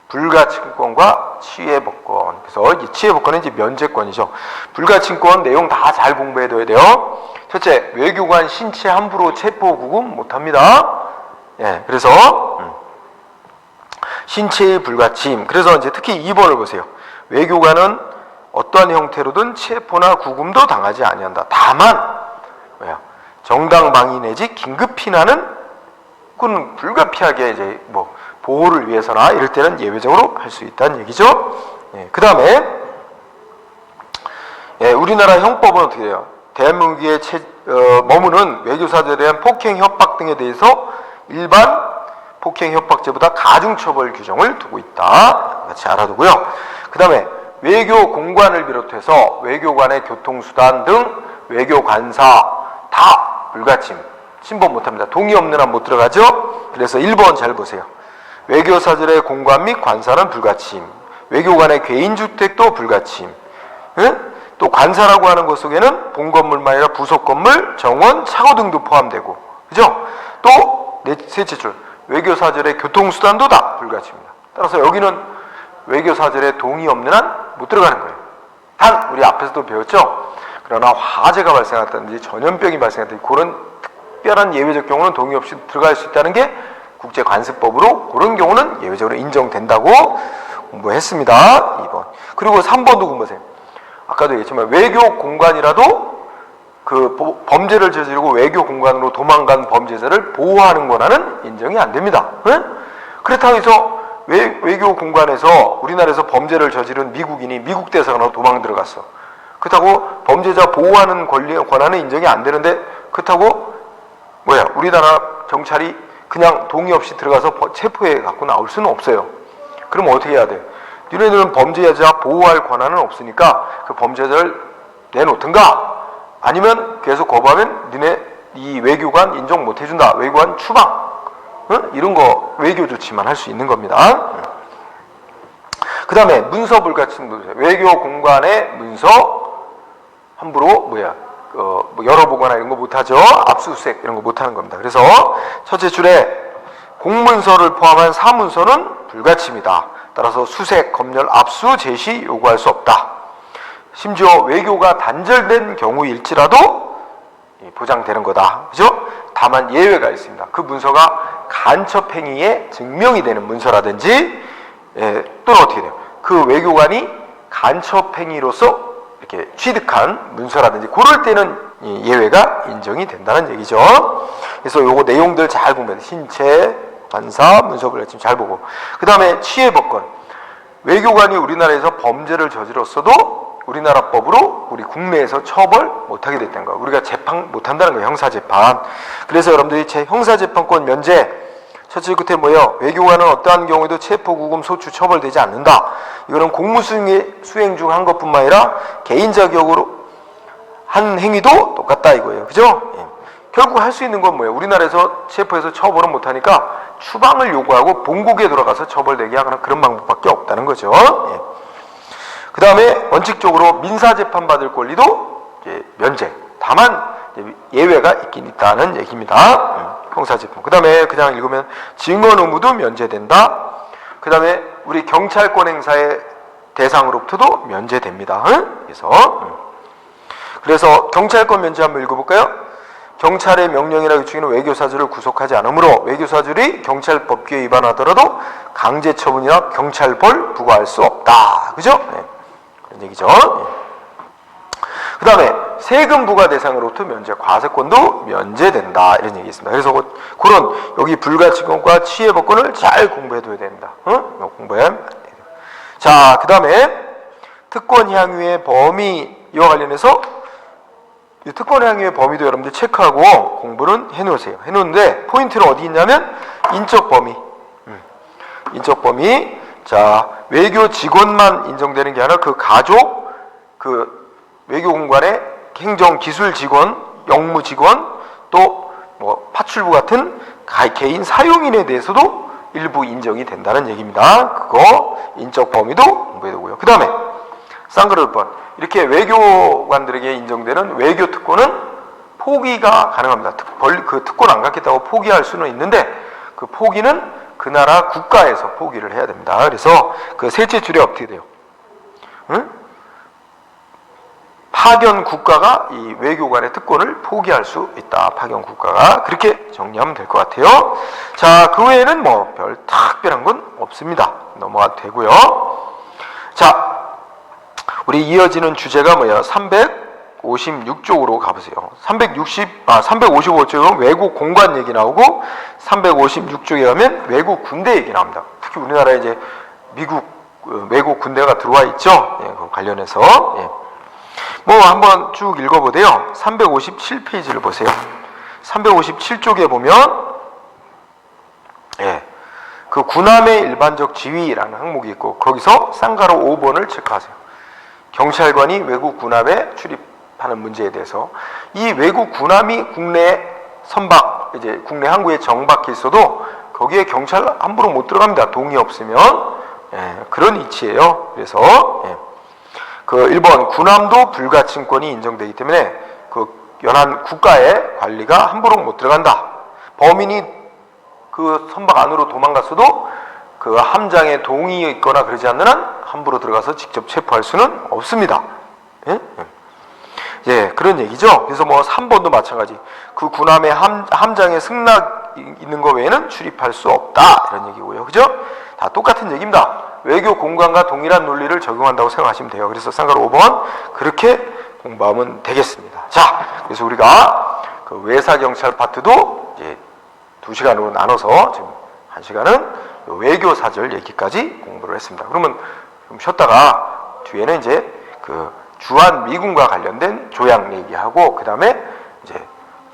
불가침권과 치해법권. 그래서 이 치해법권은 이제 면제권이죠. 불가침권 내용 다 잘 공부해둬야 돼요. 첫째, 외교관 신체 함부로 체포 구금 못합니다. 예, 그래서 신체의 불가침. 그래서 이제 특히 2번을 보세요. 외교관은 어떠한 형태로든 체포나 구금도 당하지 아니한다. 다만 뭐야? 정당 방위 내지 긴급 피난은 그건 불가피하게 이제 뭐 보호를 위해서나 이럴 때는 예외적으로 할 수 있다는 얘기죠. 예, 그 다음에 예, 우리나라 형법은 어떻게 돼요? 대한민국에 머무는 외교사들에 대한 폭행, 협박 등에 대해서 일반 폭행, 협박죄보다 가중처벌 규정을 두고 있다. 같이 알아두고요. 그 다음에 외교 공관을 비롯해서 외교관의 교통수단 등 외교관사 다 불가침, 침범 못합니다. 동의 없는 한 못 들어가죠. 그래서 1번 잘 보세요. 외교사들의 공관 및 관사는 불가침, 외교관의 개인주택도 불가침, 응? 또 관사라고 하는 것 속에는 본건물만 아니라 부속건물, 정원, 차고 등도 포함되고, 그죠? 또 셋째 줄, 외교사들의 교통수단도 다 불가침입니다. 따라서 여기는 외교사들의 동의 없는 한 못 들어가는 거예요. 단 우리 앞에서도 배웠죠. 그러나 화재가 발생했다든지 전염병이 발생했다든지 그런 특별한 예외적 경우는 동의 없이 들어갈 수 있다는 게 국제관습법으로 그런 경우는 예외적으로 인정된다고 공부했습니다. 2번. 그리고 3번도 공부하세요. 아까도 얘기했지만 외교 공간이라도 그 범죄를 저지르고 외교 공간으로 도망간 범죄자를 보호하는 권한은 인정이 안 됩니다. 네? 그렇다고 해서 외교 공간에서 우리나라에서 범죄를 저지른 미국인이 미국 대사관으로 도망 들어갔어. 그렇다고 범죄자 보호하는 권한은 인정이 안 되는데 그렇다고 우리나라 경찰이 그냥 동의 없이 들어가서 체포해 갖고 나올 수는 없어요. 그럼 어떻게 해야 돼? 니네들은 범죄자 보호할 권한은 없으니까 그 범죄자를 내놓든가 아니면 계속 거부하면 니네 이 외교관 인정 못 해준다. 외교관 추방. 이런 거 외교 조치만 할 수 있는 겁니다. 그 다음에 문서 불가침 보세요. 외교 공간의 문서 함부로 열어보거나 이런 거 못하죠. 압수수색 이런 거 못하는 겁니다. 그래서 첫째 줄에 공문서를 포함한 사문서는 불가침이다. 따라서 수색, 검열, 압수, 제시 요구할 수 없다. 심지어 외교가 단절된 경우일지라도 보장되는 거다. 그죠? 다만 예외가 있습니다. 그 문서가 간첩행위에 증명이 되는 문서라든지 또는 어떻게 돼요? 그 외교관이 간첩행위로서 이렇게 취득한 문서라든지 그럴 때는 예외가 인정이 된다는 얘기죠. 그래서 요거 내용들 잘 보면 신체, 관사, 문서 불가침 잘 보고 그 다음에 치해법권. 외교관이 우리나라에서 범죄를 저질렀어도 우리나라 법으로 우리 국내에서 처벌 못하게 됐다는 거예요. 우리가 재판 못한다는 거예요. 형사재판. 그래서 여러분들이 형사재판권 면제 첫째 끝에 뭐예요? 외교관은 어떠한 경우에도 체포, 구금, 소추 처벌되지 않는다. 이거는 공무 수행 중 한 것뿐만 아니라 개인 자격으로 한 행위도 똑같다 이거예요. 그죠? 예. 결국 할 수 있는 건 뭐예요? 우리나라에서 체포해서 처벌은 못하니까 추방을 요구하고 본국에 돌아가서 처벌되게 하거나 그런 방법밖에 없다는 거죠. 예. 그 다음에 원칙적으로 민사재판 받을 권리도 이제 면제. 다만 예외가 있긴 있다는 얘기입니다. 형사재판. 그 다음에 그냥 읽으면 증언 의무도 면제된다. 그 다음에 우리 경찰권 행사의 대상으로부터도 면제됩니다. 그래서 경찰권 면제 한번 읽어볼까요? 경찰의 명령이나 요청에는 외교사들을 구속하지 않으므로 외교사들이 경찰법규에 위반하더라도 강제처분이나 경찰벌 부과할 수 없다. 그죠? 네. 그런 얘기죠. 그 다음에 세금 부과 대상으로부터 면제, 과세권도 면제된다. 이런 얘기 있습니다. 그래서 그런 여기 불가침권과 치해법권을 잘 공부해둬야 됩니다. 공부해. 자, 그 다음에 특권 향유의 범위 이와 관련해서 이 특권 향유의 범위도 여러분들 체크하고 공부는 해놓으세요. 해놓는데 포인트는 어디 있냐면 인적 범위. 인적 범위. 자, 외교 직원만 인정되는 게 아니라 그 가족, 그 외교공관의 행정기술 직원, 영무 직원, 또 뭐 파출부 같은 개인 사용인에 대해서도 일부 인정이 된다는 얘기입니다. 그거 인적 범위도 공부해야 되고요. 그 다음에 쌍그릇 번 이렇게 외교관들에게 인정되는 외교 특권은 포기가 가능합니다. 그 특권 안 갖겠다고 포기할 수는 있는데 그 포기는 그 나라 국가에서 포기를 해야 됩니다. 그래서 그 셋째 줄에 어떻게 돼요? 응? 파견 국가가 이 외교관의 특권을 포기할 수 있다. 파견 국가가. 그렇게 정리하면 될 것 같아요. 자, 그 외에는 뭐 별 특별한 건 없습니다. 넘어가도 되고요. 자, 우리 이어지는 주제가 뭐예요? 356쪽으로 가보세요. 355쪽은 외국 공관 얘기 나오고 356쪽에 가면 외국 군대 얘기 나옵니다. 특히 우리나라에 이제 미국 외국 군대가 들어와 있죠. 예, 그 관련해서. 예. 뭐 한번 쭉 읽어보세요. 357페이지를 보세요. 357쪽에 보면 예, 그 군함의 일반적 지위라는 항목이 있고 거기서 쌍가로 5번을 체크하세요. 경찰관이 외국 군함에 출입하는 문제에 대해서 이 외국 군함이 국내 선박 이제 국내 항구에 정박해 있어도 거기에 경찰 함부로 못 들어갑니다. 동의 없으면. 예, 그런 이치예요. 그래서 예. 그 1번 군함도 불가침권이 인정되기 때문에 그 연한 국가의 관리가 함부로 못 들어간다. 범인이 그 선박 안으로 도망갔어도 그 함장의 동의 있거나 그러지 않는 한 함부로 들어가서 직접 체포할 수는 없습니다. 예? 예, 그런 얘기죠. 그래서 뭐 3번도 마찬가지. 그 군함의 함장의 승낙 있는 거 외에는 출입할 수 없다. 이런 얘기고요. 그죠? 다 똑같은 얘기입니다. 외교 공관과 동일한 논리를 적용한다고 생각하시면 돼요. 그래서 쌍가로 5번 그렇게 공부하면 되겠습니다. 자, 그래서 우리가 그 외사경찰 파트도 이제 2시간으로 나눠서 지금 1시간은 외교 사절 얘기까지 공부를 했습니다. 그러면 좀 쉬었다가 뒤에는 이제 그 주한 미군과 관련된 조약 얘기하고 그 다음에 이제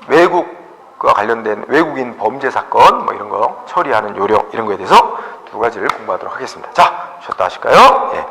외국과 관련된 외국인 범죄 사건 뭐 이런 거 처리하는 요령 이런 거에 대해서 2가지를 공부하도록 하겠습니다. 자, 쉬었다 하실까요? 예.